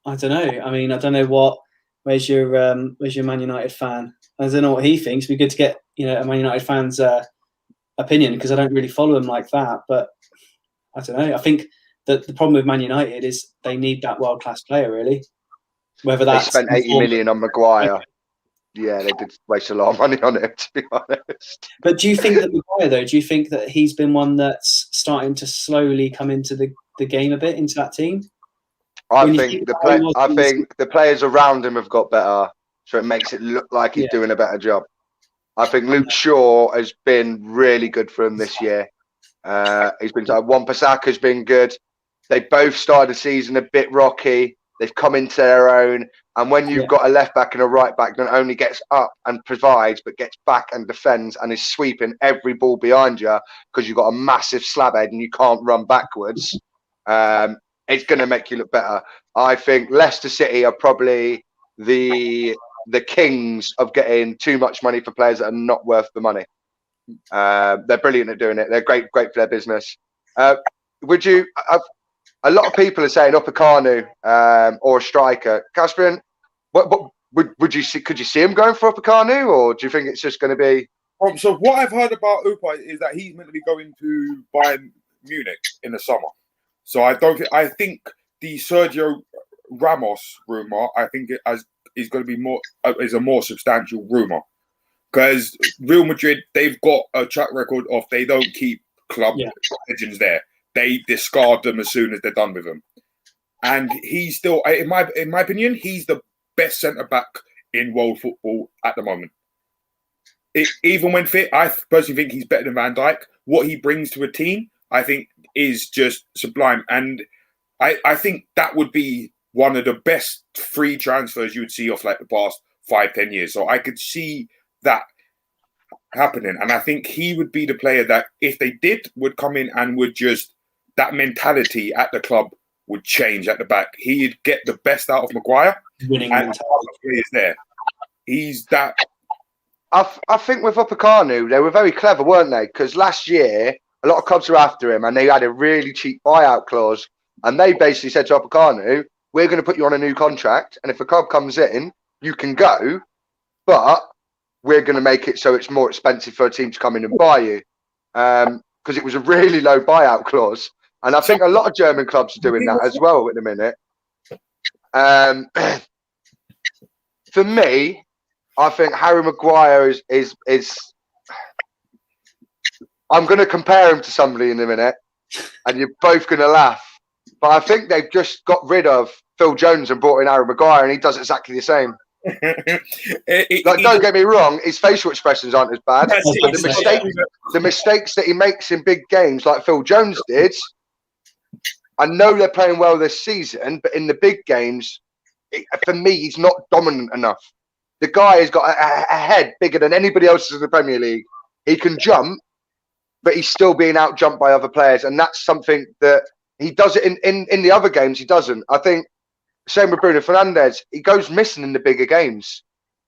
I don't know. I mean, I don't know where's your Man United fan? I don't know what he thinks. It'd be good to get, a Man United fan's opinion, because I don't really follow him like that. But I don't know. I think that the problem with Man United is they need that world-class player, really. Whether that's they spent 80 million on Maguire. Yeah, they did waste a lot of money on him, to be honest. But do you think that Maguire, though, do you think that he's been one that's starting to slowly come into the game a bit, into that team? I When you think think the how he was in the think the players around him have got better, so it makes it look like he's doing a better job. I think Luke Shaw has been really good for him this year. He's been Wan-Bissaka's been good. They both started the season a bit rocky. They've come into their own. And when you've got a left back and a right back that not only gets up and provides, but gets back and defends and is sweeping every ball behind you because you've got a massive slab head and you can't run backwards, it's going to make you look better. I think Leicester City are probably the kings of getting too much money for players that are not worth the money. They're brilliant at doing it. They're great for their business. Would you? A lot of people are saying Upamecano or a striker. Caspian, what would you see? Could you see him going for Upamecano, or do you think it's just going to be? So what I've heard about Upa is that he's meant to be going to Bayern Munich in the summer. So I think the Sergio Ramos rumor, I think is going to be is a more substantial rumor, because Real Madrid, they've got a track record of they don't keep club legends there. They discard them as soon as they're done with them. And he's still, in my opinion, he's the best centre back in world football at the moment. Even when fit, I personally think he's better than Van Dijk. What he brings to a team, I think, is just sublime. And I think that would be one of the best free transfers you would see off like the past 5-10 years. So I could see that happening. And I think he would be the player that, if they did, would come in and would just, that mentality at the club would change at the back. He'd get the best out of Maguire. Winning and mentality. Players there. He's that. I think with Upamecano, they were very clever, weren't they? Because last year, a lot of clubs were after him and they had a really cheap buyout clause. And they basically said to Upamecano, we're going to put you on a new contract. And if a club comes in, you can go. But we're going to make it so it's more expensive for a team to come in and buy you. Because it was a really low buyout clause. And I think a lot of German clubs are doing that as well at the minute. For me, I think Harry Maguire is I'm going to compare him to somebody in a minute, and you're both going to laugh. But I think they've just got rid of Phil Jones and brought in Harry Maguire, and he does exactly the same. Don't get me wrong, his facial expressions aren't as bad. But the mistakes that he makes in big games, like Phil Jones did, I know they're playing well this season, but in the big games, for me, he's not dominant enough. The guy has got a head bigger than anybody else's in the Premier League. He can jump, but he's still being out-jumped by other players. And that's something that he does it in the other games. He doesn't. I think same with Bruno Fernandes. He goes missing in the bigger games.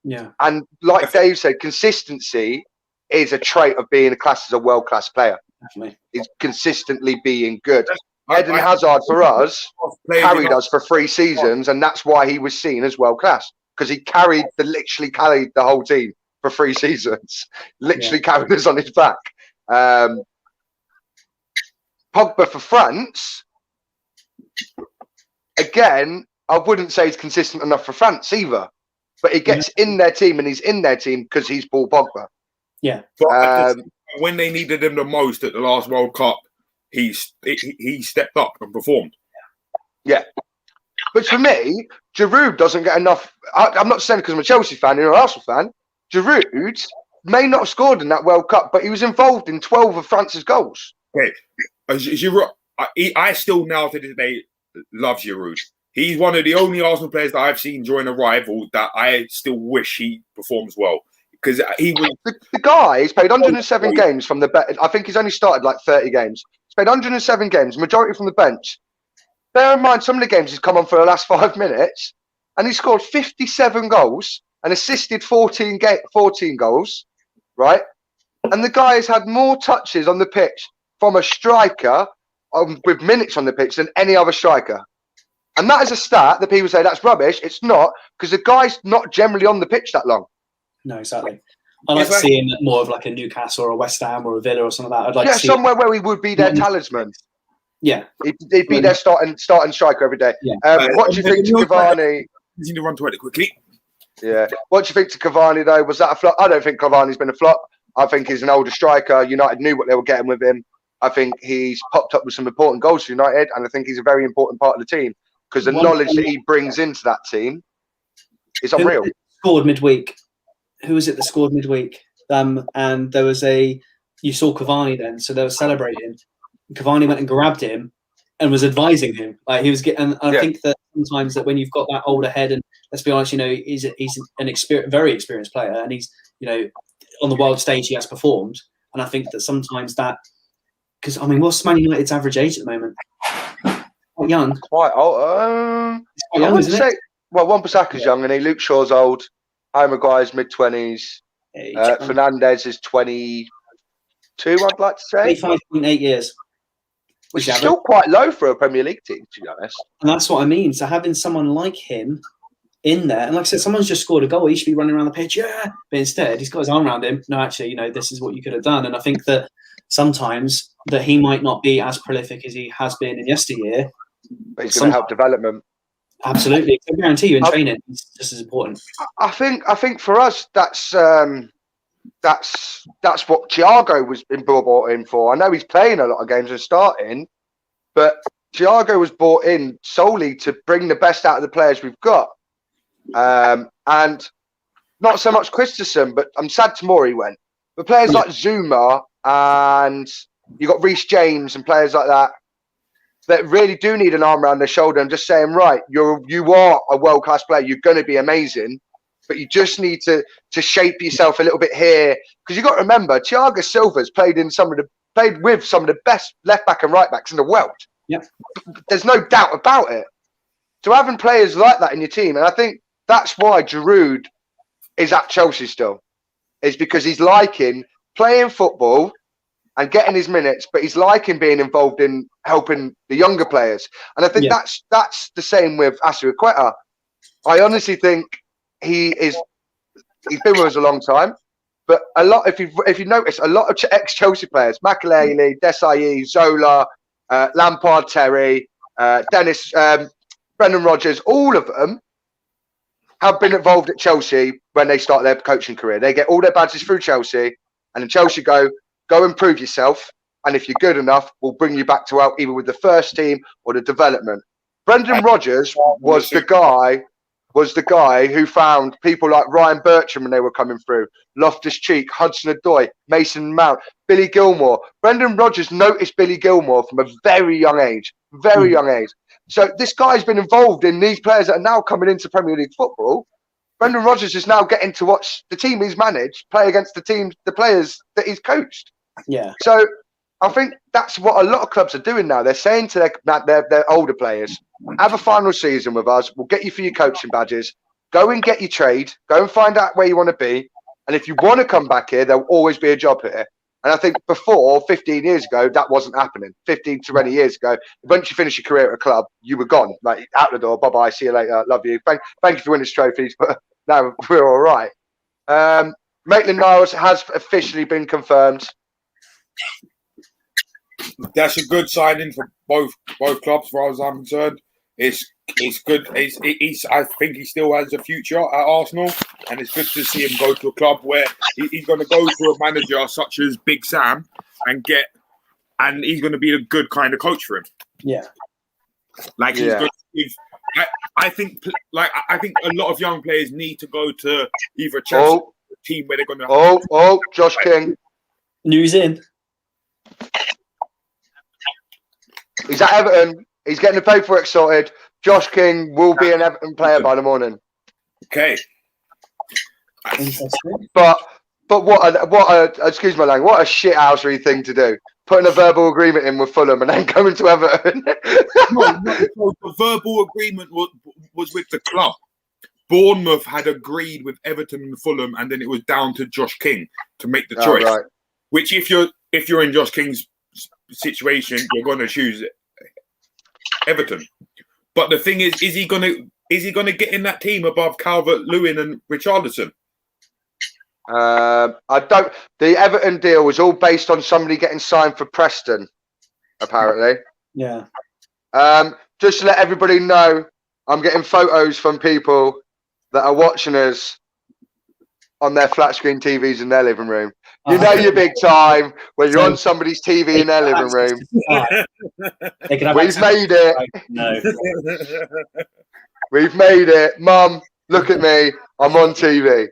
Yeah. And like Dave said, consistency is a trait of being classed as a world-class player. Definitely. It's consistently being good. Eden Hazard, for us, carried us for 3 seasons, and that's why he was seen as world-class. Because he literally carried the whole team for 3 seasons. Literally carried us on his back. Pogba for France, again, I wouldn't say he's consistent enough for France either. But he gets in their team, and he's in their team because he's Paul Pogba. Yeah. When they needed him the most at the last World Cup, he stepped up and performed. Yeah. But for me, Giroud doesn't get enough. I'm not saying because I'm a Chelsea fan, you're an Arsenal fan. Giroud may not have scored in that World Cup, but he was involved in 12 of France's goals. Okay. Giroud, I still now to this day love Giroud. He's one of the only Arsenal players that I've seen during a rival that I still wish he performs well. Because he was the guy. He's played 107 games from the bench. I think he's only started like 30 games. He's played 107 games, majority from the bench. Bear in mind, some of the games he's come on for the last 5 minutes, and he scored 57 goals and assisted 14 goals, right? And the guy has had more touches on the pitch from a striker with minutes on the pitch than any other striker. And that is a stat that people say that's rubbish. It's not, because the guy's not generally on the pitch that long. No, exactly. I like to see him more of like a Newcastle or a West Ham or a Villa or something like that. I'd like to see somewhere where he would be their talisman. Yeah, he'd be their starting striker every day. Yeah. What do you think to Cavani? He's going to run to it quickly. Yeah. What do you think to Cavani though? Was that a flop? I don't think Cavani's been a flop. I think he's an older striker. United knew what they were getting with him. I think he's popped up with some important goals for United, and I think he's a very important part of the team. because the knowledge that he brings into that team is unreal. Scored midweek. Who was it that scored midweek? And there was you saw Cavani then, so they were celebrating. Cavani went and grabbed him and was advising him. Like he was getting. I think that sometimes that when you've got that older head, and let's be honest, he's an very experienced player, and he's on the world stage he has performed. And I think that sometimes that, because what's Man United's average age at the moment? Quite young. Quite old. Quite young, isn't it? Well, Wan-Bissaka's young, and Luke Shaw's old. Harry Maguire's mid-20s. Fernandez is 22, I'd like to say. 25.8 years. Which is still quite low for a Premier League team, to be honest. And that's what I mean. So having someone like him in there, and like I said, someone's just scored a goal, he should be running around the pitch, but instead he's got his arm around him. No, actually, this is what you could have done. And I think that sometimes that he might not be as prolific as he has been in yesteryear. But he's going to help development. Absolutely. I guarantee you in training, it's just as important. I think for us, that's what Thiago was been brought in for. I know he's playing a lot of games and starting, but Thiago was brought in solely to bring the best out of the players we've got. And not so much Christensen, but I'm sad Tomori went. But players like Zuma and you got Reece James and players like that really do need an arm around their shoulder and just saying, right, you are a world-class player, you're going to be amazing, but you just need to shape yourself a little bit here. Because you've got to remember, Thiago Silva's played with some of the best left back and right backs in the world. Yep. There's no doubt about it. So having players like that in your team, and I think that's why Giroud is at Chelsea still, is because he's liking playing football and getting his minutes, but he's liking being involved in helping the younger players. And I think that's the same with Azpilicueta. I honestly think he's been with us a long time, but a lot, if you notice, a lot of ex-Chelsea players, Makelele, Desailly, Zola, Lampard, Terry, Dennis, Brendan Rodgers, all of them have been involved at Chelsea when they start their coaching career. They get all their badges through Chelsea, and then Chelsea go and prove yourself. And if you're good enough, we'll bring you back to out either with the first team or the development. Brendan Rodgers was the guy who found people like Ryan Bertram when they were coming through, Loftus-Cheek, Hudson-Odoi, Mason Mount, Billy Gilmore. Brendan Rodgers noticed Billy Gilmore from a very young age. So this guy's been involved in these players that are now coming into Premier League football. Brendan Rodgers is now getting to watch the team he's managed play against the players that he's coached. Yeah. So I think that's what a lot of clubs are doing now. They're saying to their older players, have a final season with us. We'll get you for your coaching badges. Go and get your trade. Go and find out where you want to be. And if you want to come back here, there'll always be a job here. And I think before, 15 years ago, that wasn't happening. 15, 20 years ago, once you finish your career at a club, you were gone. Like, out the door, bye-bye, see you later, love you. Thank you for winning trophies, but now we're all right. Maitland-Niles has officially been confirmed. That's a good signing for both clubs, as far as I'm concerned. It's good. I think he still has a future at Arsenal, and it's good to see him go to a club where he's going to go to a manager such as Big Sam and he's going to be a good kind of coach for him. Yeah, like he's good. I think a lot of young players need to go to either a Chelsea team where they're going to. Josh King. News in. He's at Everton. He's getting the paperwork sorted. Josh King will be an Everton player by the morning. Okay. But what a excuse my language, what a shithousery thing to do. Putting a verbal agreement in with Fulham and then coming to Everton. No, the verbal agreement was with the club. Bournemouth had agreed with Everton and Fulham, and then it was down to Josh King to make the choice. Right. Which, if you're in Josh King's situation, you're going to choose Everton. But the thing is he going to get in that team above Calvert-Lewin and Richarlison? I don't. The Everton deal was all based on somebody getting signed for Preston, apparently. Yeah. Just to let everybody know, I'm getting photos from people that are watching us on their flat screen TVs in their living room. You know you're big time when you're on somebody's TV in their living room. We've made it. No. We've made it. Mum, look at me. I'm on TV.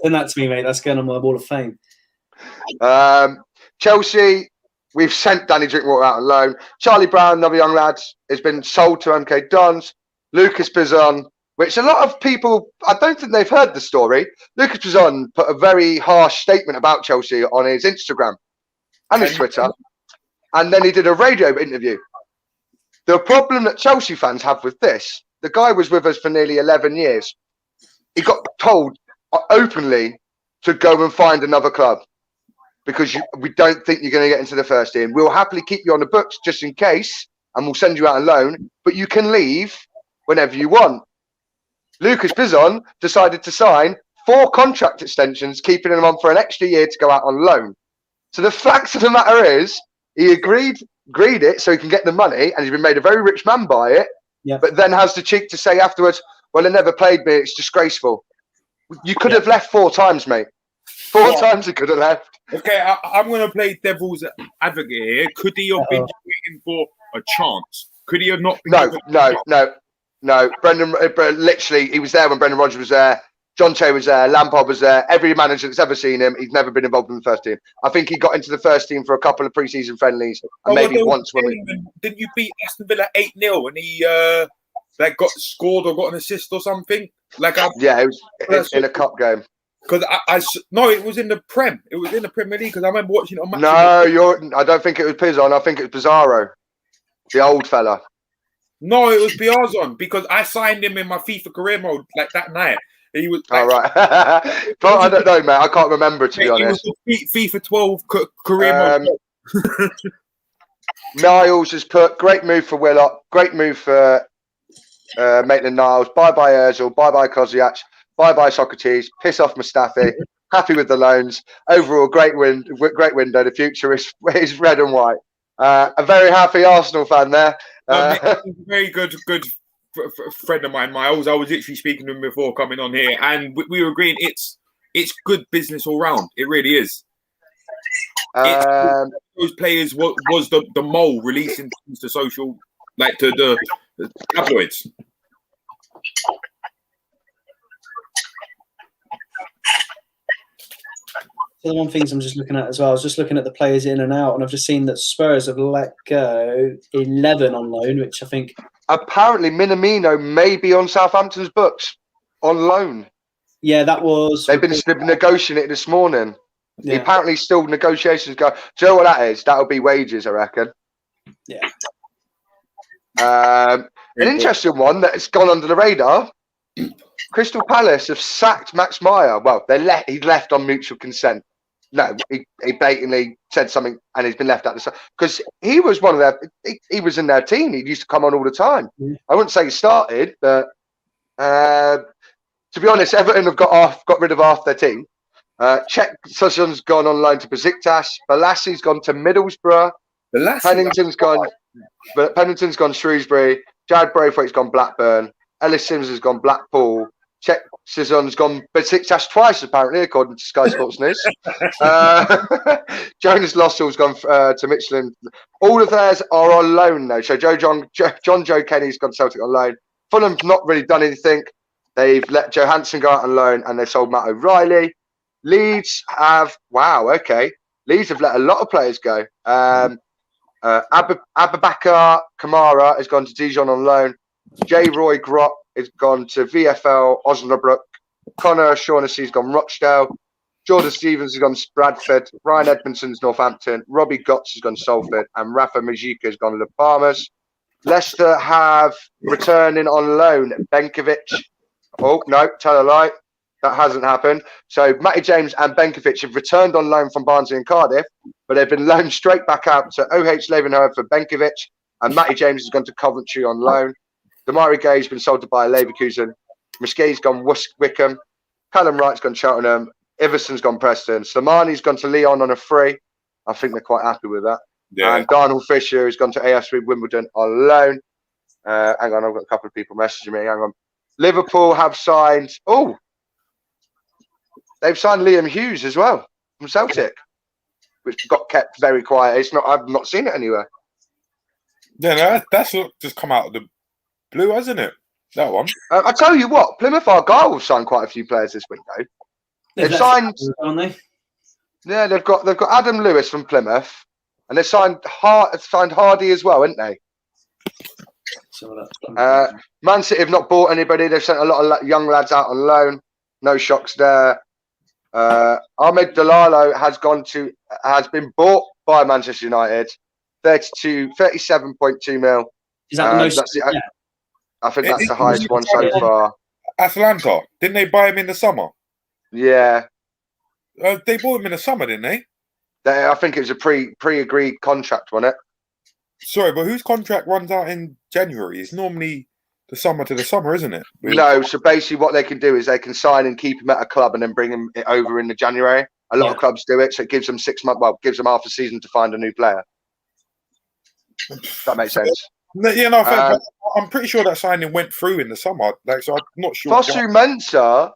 Send that to me, mate. That's going on my Wall of Fame. Chelsea, we've sent Danny Drinkwater out on loan. Charlie Brown, another young lad, has been sold to MK Dons. Lucas Bizon, which a lot of people, I don't think they've heard the story. Lucas Bizon put a very harsh statement about Chelsea on his Instagram and his Twitter. And then he did a radio interview. The problem that Chelsea fans have with this, the guy was with us for nearly 11 years. He got told openly to go and find another club because we don't think you're going to get into the first team. We'll happily keep you on the books just in case, and we'll send you out on loan, but you can leave whenever you want. Lucas Bizon decided to sign 4 contract extensions, keeping him on for an extra year to go out on loan. So the fact of the matter is, he agreed it so he can get the money, and he's been made a very rich man by it, but then has the cheek to say afterwards, well, they never played me, it's disgraceful. You could have left 4 times, mate. 4 times he could have left. Okay, I'm going to play devil's advocate here. Could he have been waiting for a chance? Could he have not been? No. Brendan, literally, he was there when Brendan Rodgers was there. John Che was there. Lampard was there. Every manager that's ever seen him, he's never been involved in the first team. I think he got into the first team for a couple of pre-season friendlies, and maybe once when didn't you beat Aston Villa 8-0 and he got scored or got an assist or something? It was in a cup game. Because it was in the Prem. It was in the Premier League because I remember watching it on Match. I don't think it was Pizon. I think it was Bizarro, the old fella. No, it was Biazon because I signed him in my FIFA career mode that night. He was. All right. But I don't know, mate. I can't remember, to be honest. He was FIFA 12 career mode. Niles has put great move for Willock, great move for Maitland-Niles. Bye bye Ozil. Bye bye Kozic. Bye bye Socrates. Piss off Mustafi. Happy with the loans. Overall, great window. The future is red and white. A very happy Arsenal fan there. Very good friend of mine, Miles. I was literally speaking to him before coming on here, and we were agreeing it's good business all round. It really is. Those players was the mole releasing things to social, to the tabloids. The other one things I'm just looking at as well. I was just looking at the players in and out, and I've just seen that Spurs have let go 11 on loan, which I think apparently Minamino may be on Southampton's books on loan. Yeah, that was. They've been negotiating it this morning. Yeah. Apparently, still negotiations go. Do you know what that is? That'll be wages, I reckon. Yeah. An interesting one that's gone under the radar. Crystal Palace have sacked Max Meyer. Well, he left on mutual consent. No, he blatantly said something, and he's been left out because he was one of their. He was in their team. He used to come on all the time. Yeah. I wouldn't say he started, but to be honest, Everton have got rid of half their team. Czech Session's gone on loan to Besiktas. Balassi's gone to Middlesbrough. Pennington's gone Shrewsbury. Jared Braithwaite's gone Blackburn. Ellis Sims has gone Blackpool. Czech Session's gone Besiktas twice, apparently, according to Sky Sports News. Jonas Lossell's gone to Michelin. All of theirs are on loan, though. So John Joe Kenny's gone Celtic on loan. Fulham's not really done anything. They've let Johansson go out on loan, and they sold Matt O'Reilly. Leeds have Leeds have let a lot of players go. Abubakar Kamara has gone to Dijon on loan. J. Roy Grott has gone to VFL Osnabrück. Connor Shaughnessy's gone Rochdale. Jordan Stevens has gone Bradford. Ryan Edmondson's Northampton. Robbie Gotts has gone Salford. And Rafa Majika has gone to the Palmers. Leicester have returning on loan Benkovic. Oh, no, tell a lie. That hasn't happened. So Matty James and Benkovic have returned on loan from Barnsley and Cardiff, but they've been loaned straight back out to OH Leavenworth for Benkovic, and Matty James has gone to Coventry on loan. Damari Gay's been sold to Bayer Leverkusen. Musquet's gone Wickham. Callum Wright's gone Cheltenham. Iverson's gone Preston. Slimani's gone to Lyon on a free. I think they're quite happy with that. Yeah. And Darnell Fisher has gone to AFC Wimbledon on loan. Hang on, I've got a couple of people messaging me. Hang on. Liverpool have signed. Oh, they've signed Liam Hughes as well from Celtic, which got kept very quiet. It's not. I've not seen it anywhere. Yeah, no, that's just come out of the blue, hasn't it? That one. I tell you what, Plymouth Argyle have signed quite a few players this week, though. They've signed, haven't they? yeah, they've got Adam Lewis from Plymouth, and they signed Hardy as well, haven't they? So Man City have not bought anybody. They've sent a lot of young lads out on loan. No shocks there. Ahmed Dalalo has been bought by Manchester United, 37.2 mil. Is that the most? That's it. Yeah. I think that's the highest one so far. Atlanta, didn't they buy him in the summer? Yeah, They bought him in the summer, didn't they? I think it was a pre-agreed contract, wasn't it? Sorry, but whose contract runs out in January? It's normally the summer to the summer, isn't it? No, so basically what they can do is they can sign and keep him at a club and then bring him over in the January. A lot of clubs do it, so it gives them 6 months. Well, gives them half a season to find a new player. That makes sense. Yeah, no, I'm pretty sure that signing went through in the summer. So I'm not sure. Fosu Mensah,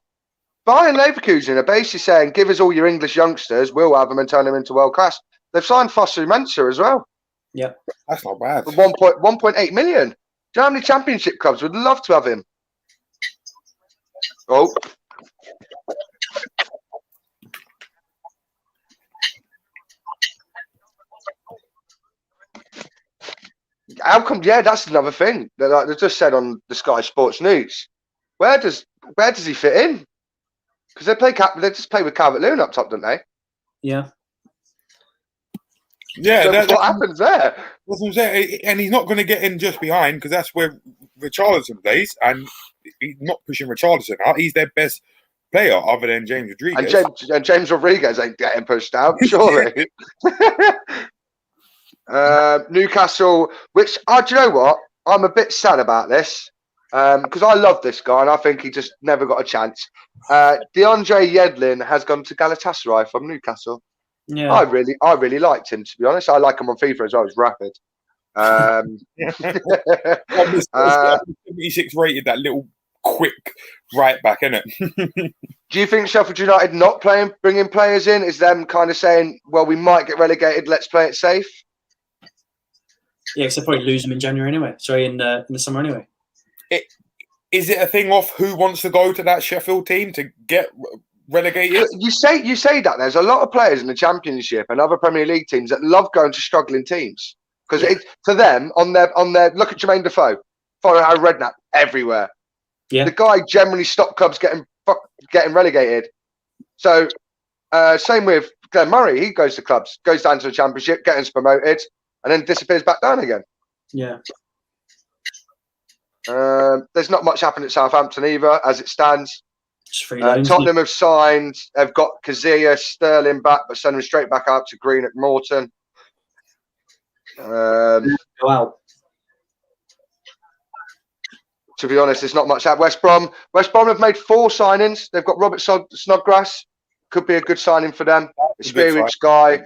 Bayern Leverkusen are basically saying, give us all your English youngsters, we'll have them and turn them into world class. They've signed Fosu Mensah as well. Yeah, that's not bad. For 1.8 million. Do you know how many championship clubs would love to have him? Oh. How come? Yeah, that's another thing. They just said on the Sky Sports News. Where does he fit in? Because they just play with Calvert-Lewin up top, don't they? Yeah. Yeah. So what happens there? That's what I'm saying. And he's not going to get in just behind because that's where Richarlison plays, and he's not pushing Richarlison out. He's their best player other than James Rodriguez. And James Rodriguez ain't getting pushed out, surely. Newcastle, which do you know what? I'm a bit sad about this because I love this guy and I think he just never got a chance. DeAndre Yedlin has gone to Galatasaray from Newcastle. Yeah, I really liked him, to be honest. I like him on FIFA as well. He's rapid. 76 rated, that little quick right back, isn't it? Do you think Sheffield United not bringing players in is them kind of saying, well, we might get relegated, let's play it safe? Yeah, because they'll probably lose them in January anyway. Sorry, in the summer anyway. Is it a thing of who wants to go to that Sheffield team to get relegated? You say that there's a lot of players in the Championship and other Premier League teams that love going to struggling teams because to them on their look at Jermaine Defoe, follow how Redknapp everywhere. Yeah, the guy generally stopped clubs getting relegated. So same with Glenn Murray. He goes to clubs, goes down to the Championship, gets promoted, and then disappears back down again. Yeah. There's not much happening at Southampton either, as it stands. Tottenham have signed. They've got Kazia Sterling back, but send him straight back out to Green at Morton. Wow. To be honest, there's not much at West Brom. West Brom have made 4 signings. They've got Robert Snodgrass. Could be a good signing for them. Experienced guy.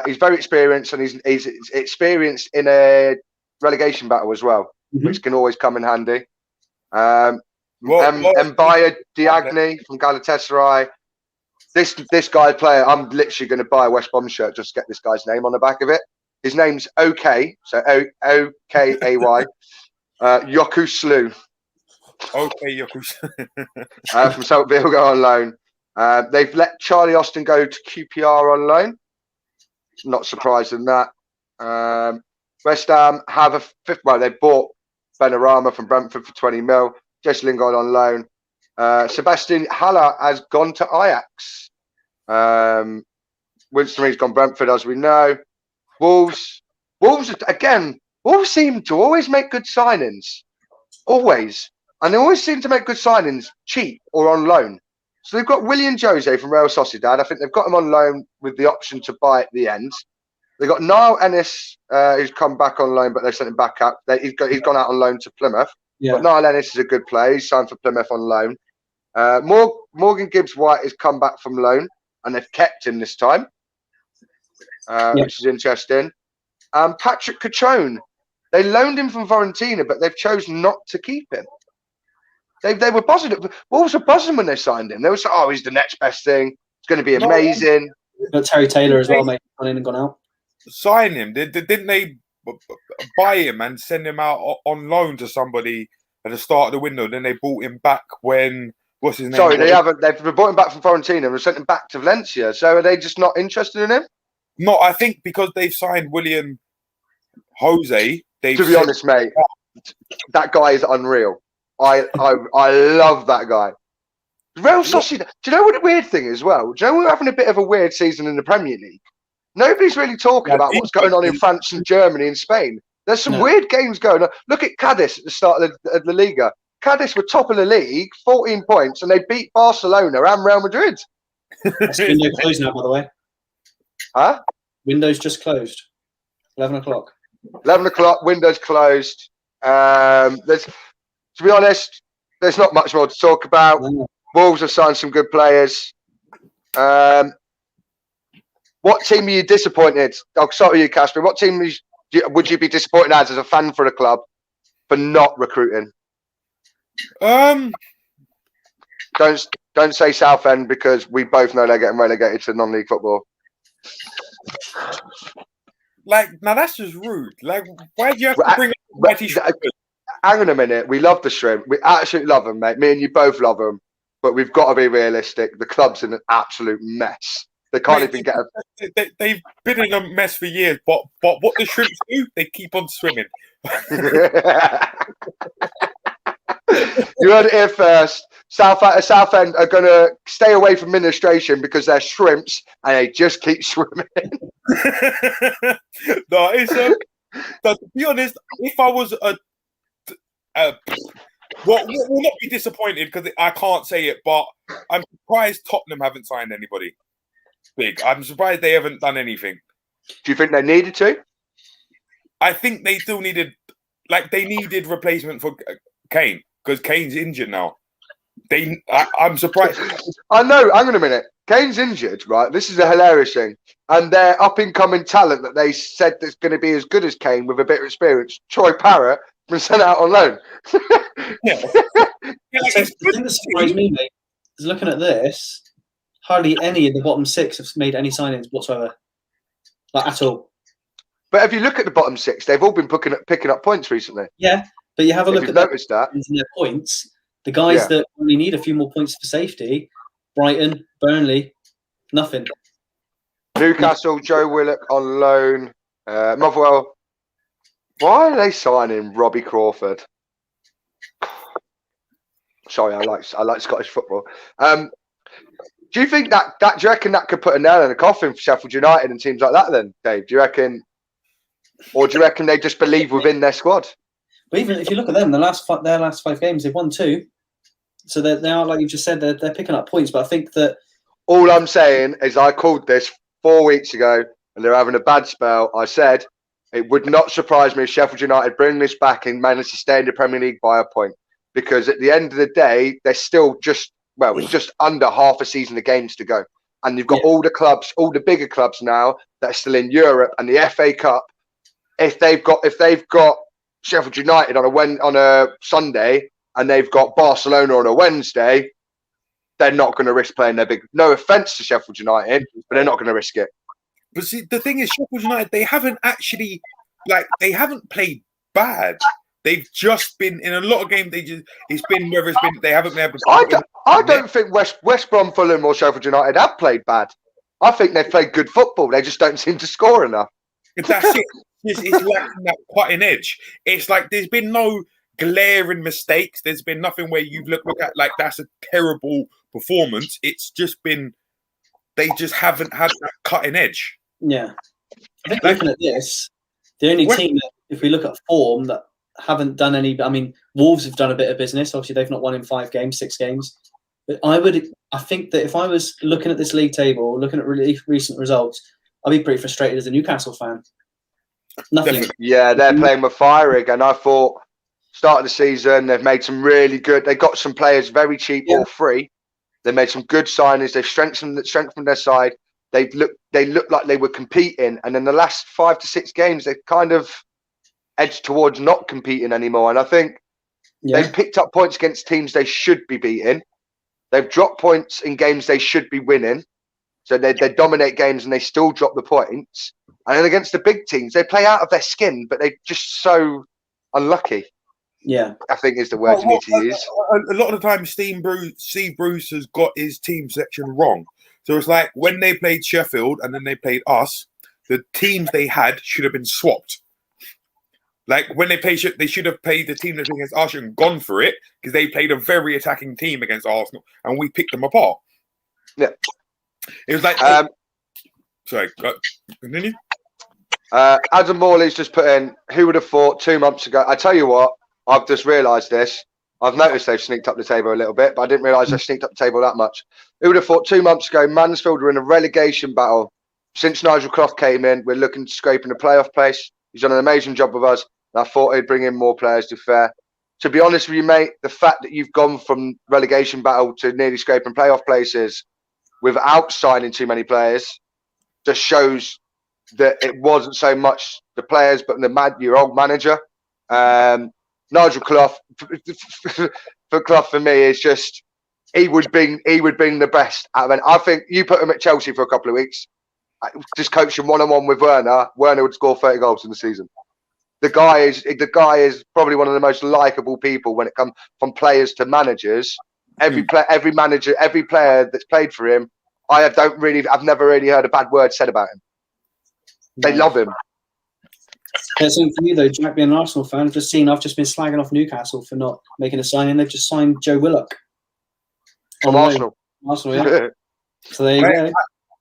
He's very experienced, and he's experienced in a relegation battle as well, which can always come in handy. Mbaya Diagne from Galatasaray. This guy player, I'm literally going to buy a West Brom shirt just to get this guy's name on the back of it. His name's OK, so O-K-A-Y. Yoku Slew. Okay, Yoku. From Celtic Vigo on loan. They've let Charlie Austin go to QPR on loan. Not surprised in that. West Ham have a fifth. Well, they bought Benrahma from Brentford for 20 mil. Jesse Lingard on loan. Sebastian Haller has gone to Ajax. Winston Reed's gone Brentford, as we know. Wolves again. Wolves seem to always make good signings. Always. And they always seem to make good signings cheap or on loan. So they've got William Jose from Real Sociedad. I think they've got him on loan with the option to buy at the end. They've got Niall Ennis, who's come back on loan, but they've sent him back out. He's gone out on loan to Plymouth. Yeah. But Niall Ennis is a good player. He's signed for Plymouth on loan. Morgan Gibbs-White has come back from loan, and they've kept him this time, which is interesting. Patrick Cachone, they loaned him from Fiorentina, but they've chosen not to keep him. They were buzzing. Wolves were buzzing when they signed him. They were like, "Oh, he's the next best thing. It's going to be amazing." Got Terry Taylor as well, mate. Gone in and gone out. Sign him? Didn't they buy him and send him out on loan to somebody at the start of the window? Then they bought him back when what's his name? Sorry, they haven't. They've brought him back from Fiorentina and sent him back to Valencia. So are they just not interested in him? No, I think because they've signed William Jose. To be honest, mate, that guy is unreal. I love that guy. Real sausage. Do you know what the weird thing is? Well, do you know we're having a bit of a weird season in the Premier League? Nobody's really talking about what's going on in France and Germany and Spain. There's some weird games going on. Look at Cadiz at the start of the Liga. Cadiz were top of the league, 14 points, and they beat Barcelona and Real Madrid. That's window closed now, by the way. Huh? Window's just closed. 11 o'clock. 11 o'clock, windows closed. To be honest, there's not much more to talk about. Wolves have signed some good players. What team are you disappointed? I'll start with you, Casper. What team would you be disappointed as a fan for the club for not recruiting? Um, Don't say Southend because we both know they're getting relegated to non-league football. Like, now that's just rude. Like, why do you have to bring up Betty Shrimp? Hang on a minute. We love the Shrimp. We absolutely love them, mate. Me and you both love them. But we've got to be realistic. The club's in an absolute mess. They can't even get a... They've been in a mess for years, but what the Shrimps do, they keep on swimming. You heard it here first. Southend are going to stay away from administration because they're shrimps and they just keep swimming. No, it's but to be honest, if I was will not be disappointed because I can't say it, but I'm surprised Tottenham haven't signed anybody big. I'm surprised they haven't done anything. Do you think they needed to? I think they still needed, replacement for Kane because Kane's injured now. I'm surprised. I know. Hang on a minute. Kane's injured, right? This is a hilarious thing. And their up-and-coming talent that they said that's going to be as good as Kane with a bit of experience, Troy Parrott, been sent out on loan. Yeah. The thing that surprised me, mate, is looking at this, hardly any of the bottom six have made any signings whatsoever. Like, at all. But if you look at the bottom six, they've all been picking up points recently. Yeah, but you have a look at their points. The guys that only need a few more points for safety, Brighton, Burnley, nothing. Newcastle, Joe Willock on loan. Motherwell. Why are they signing Robbie Crawford? Sorry, I like Scottish football. Do you think do you reckon that could put a nail in the coffin for Sheffield United and teams like that then, Dave? Do you reckon, or do you reckon they just believe within their squad? But even if you look at them, their last 5 games, they've won 2. So they are, like you just said, they're picking up points. But I think that all I'm saying is I called this 4 weeks ago and they're having a bad spell. I said it would not surprise me if Sheffield United bring this back and manage to stay in the Premier League by a point. Because at the end of the day, they're still it's just under half a season of games to go. And you've got all the clubs, all the bigger clubs now that are still in Europe and the FA Cup. If they've got Sheffield United on a Sunday and they've got Barcelona on a Wednesday, they're not going to risk playing their big. No offense to Sheffield United, but they're not going to risk it. But see, the thing is, Sheffield United, they haven't actually they haven't played bad. They've just been in a lot of games. They haven't been able to. I don't think West Brom, Fulham, or Sheffield United have played bad. I think they've played good football. They just don't seem to score enough. That's it. It's lacking that cutting edge. It's like there's been no glaring mistakes. There's been nothing where you look at like that's a terrible performance. It's just been they just haven't had that cutting edge. Yeah, I think looking at this, the only team that, if we look at form, that haven't done any. I mean, Wolves have done a bit of business. Obviously, they've not won in 5 games, 6 games. But I think that if I was looking at this league table, looking at really recent results, I'd be pretty frustrated as a Newcastle fan. Nothing. Definitely. Yeah, they're playing with fire again. I thought start of the season they've made some really good. They got some players very cheap or free. They made some good signings. They've strengthened their side. They looked like they were competing, and in the last 5 to 6 games, they've kind of edged towards not competing anymore. And I think Yeah. They've picked up points against teams they should be beating. They've dropped points in games they should be winning. So they dominate games and they still drop the points. And then against the big teams, they play out of their skin, but they're just so unlucky. Yeah. I think is the word you need to use. A lot of the time, Steve Bruce has got his team selection wrong. So it's like when they played Sheffield and then they played us, the teams they had should have been swapped. Like when they played, they should have played the team that against Arsenal and gone for it because they played a very attacking team against Arsenal and we picked them apart. Yeah. It was like, sorry, continue. Adam Morley's just put in, who would have thought 2 months ago? I tell you what, I've just realised this. I've noticed they've sneaked up the table a little bit, but I didn't realise they sneaked up the table that much. Who would have thought 2 months ago Mansfield were in a relegation battle? Since Nigel Clough came in, we're looking to scrape in a playoff place. He's done an amazing job with us, and I thought he'd bring in more players to fair. To be honest with you, mate, the fact that you've gone from relegation battle to nearly scraping playoff places without signing too many players just shows that it wasn't so much the players, but your old manager. Nigel Clough, for Clough for me, is just he would bring the best out of it. I think you put him at Chelsea for a couple of weeks, just coaching one-on-one with Werner. Werner would score 30 goals in the season. The guy is probably one of the most likable people when it comes from players to managers. Every manager, every player that's played for him, I've never really heard a bad word said about him. They love him. Yeah, same for me though, Jack, being an Arsenal fan. I've just been slagging off Newcastle for not making a signing. They've just signed Joe Willock From Arsenal. Arsenal, yeah. So there you go.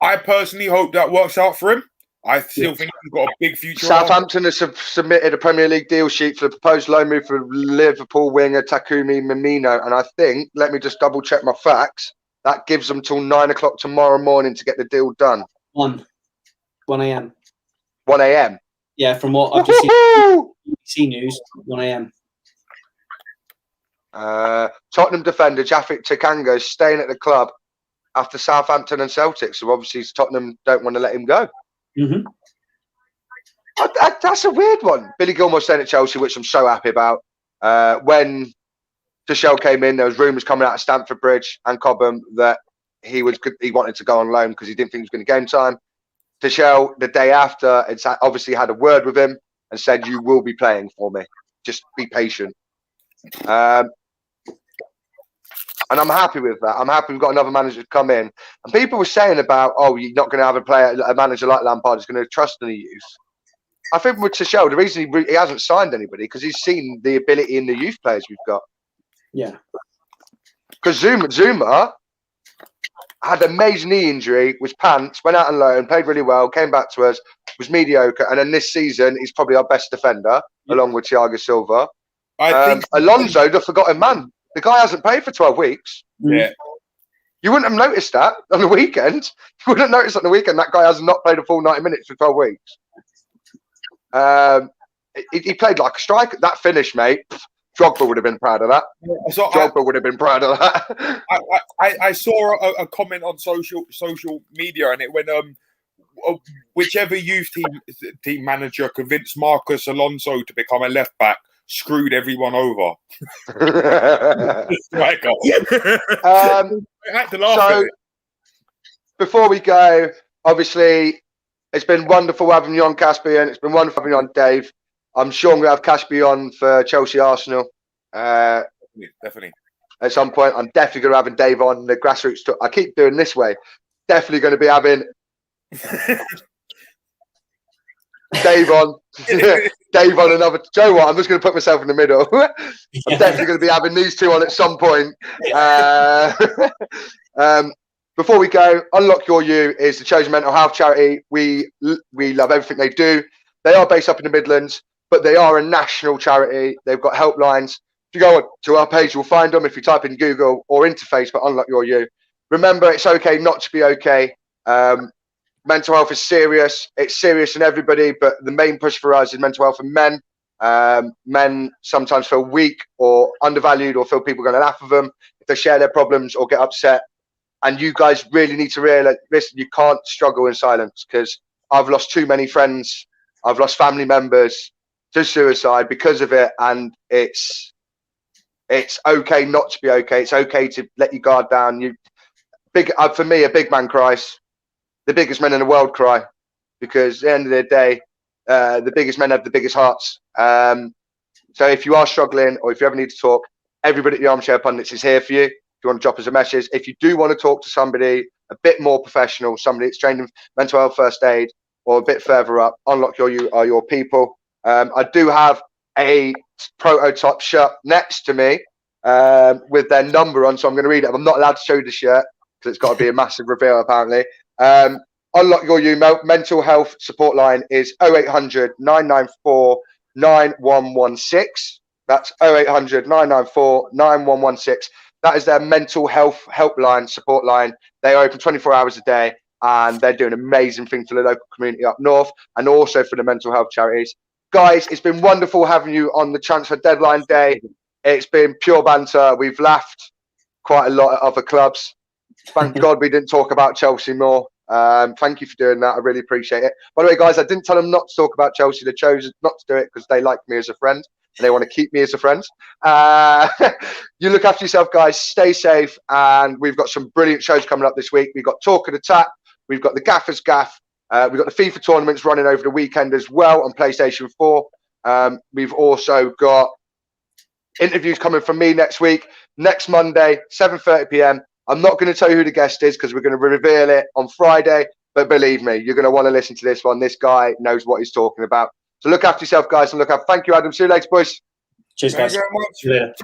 I personally hope that works out for him. I still think he's got a big future. Southampton has submitted a Premier League deal sheet for the proposed loan move for Liverpool winger Takumi Mimino, and I think, let me just double check my facts, that gives them till 9 o'clock tomorrow morning to get the deal done. 1 a.m. 1 a.m. Yeah, from what I've just seen news, 1 a.m. Tottenham defender Jafik Takanga is staying at the club after Southampton and Celtic, so obviously Tottenham don't want to let him go. Mm-hmm. That's a weird one. Billy Gilmore staying at Chelsea, which I'm so happy about. When Tuchel came in, there was rumours coming out of Stamford Bridge and Cobham that he wanted to go on loan because he didn't think he was going to game time. Tuchel, the day after, obviously had a word with him and said, "You will be playing for me. Just be patient." And I'm happy with that. I'm happy we've got another manager to come in. And people were saying about, oh, you're not going to have a manager like Lampard is going to trust in the youth. I think with Tuchel, the reason he hasn't signed anybody because he's seen the ability in the youth players we've got. Yeah. Because Zuma had an amazing knee injury, was pants, went out on loan, played really well, came back to us, was mediocre. And then this season, he's probably our best defender, along with Thiago Silva. I think Alonso, the forgotten man. The guy hasn't played for 12 weeks. Yeah. You wouldn't have noticed that on the weekend. You wouldn't have noticed on the weekend that guy has not played a full 90 minutes for 12 weeks. He played like a striker. That finish, mate, Drogba would have been proud of that. So Drogba would have been proud of that. I saw a comment on social media, and it went, whichever youth team manager convinced Marcus Alonso to become a left back screwed everyone over. So before we go, obviously it's been wonderful having you on, Caspian. It's been wonderful having you on, Dave. I'm sure I'm going to have Caspian on for Chelsea Arsenal. Definitely. At some point, I'm definitely going to have Dave on the grassroots. I keep doing this way. Definitely going to be having Dave on. Dave on another. Joe, what? I'm just going to put myself in the middle. I'm definitely going to be having these two on at some point. Before we go, Unlock Your You is the chosen mental health charity. We love everything they do. They are based up in the Midlands, but they are a national charity. They've got helplines. If you go to our page, you'll find them. If you type in Google or interface for Unlock Your You, remember it's okay not to be okay. Mental health is serious. It's serious in everybody, but the main push for us is mental health in men. Men sometimes feel weak or undervalued or feel people are going to laugh at them if they share their problems or get upset. And you guys really need to realize, listen, you can't struggle in silence, because I've lost too many friends. I've lost family members to suicide because of it. And it's It's okay not to be okay. It's okay to let your guard down. For me, a big man cries. The biggest men in the world cry, because at the end of the day, the biggest men have the biggest hearts. So if you are struggling, or if you ever need to talk, everybody at the Armchair Pundits is here for you. If you want to drop us a message, if you do want to talk to somebody a bit more professional, somebody that's trained in mental health first aid, or a bit further up, Unlock You Are Your People. I do have a prototype shirt next to me with their number on, so I'm going to read it. I'm not allowed to show you the shirt because it's got to be a massive reveal, apparently. Unlock Your You mental health support line is 0800 994 9116. That's 0800 994 9116. That is their mental health helpline, support line. They are open 24 hours a day, and they're doing amazing things for the local community up north and also for the mental health charities. Guys, it's been wonderful having you on the transfer deadline day. It's been pure banter. We've laughed quite a lot at other clubs. Thank God we didn't talk about Chelsea more. Thank you for doing that. I really appreciate it. By the way, guys, I didn't tell them not to talk about Chelsea. They chose not to do it because they like me as a friend and they want to keep me as a friend. You look after yourself, guys. Stay safe. And we've got some brilliant shows coming up this week. We've got Talk of the Tap. We've got the Gaffer's Gaff. We've got the FIFA tournaments running over the weekend as well on PlayStation 4. We've also got interviews coming from me next week, next Monday, 7:30 p.m. I'm not going to tell you who the guest is because we're going to reveal it on Friday. But believe me, you're going to want to listen to this one. This guy knows what he's talking about. So look after yourself, guys, and look out. Thank you, Adam. See you later, boys. Cheers, guys. Thank you very much. See you later.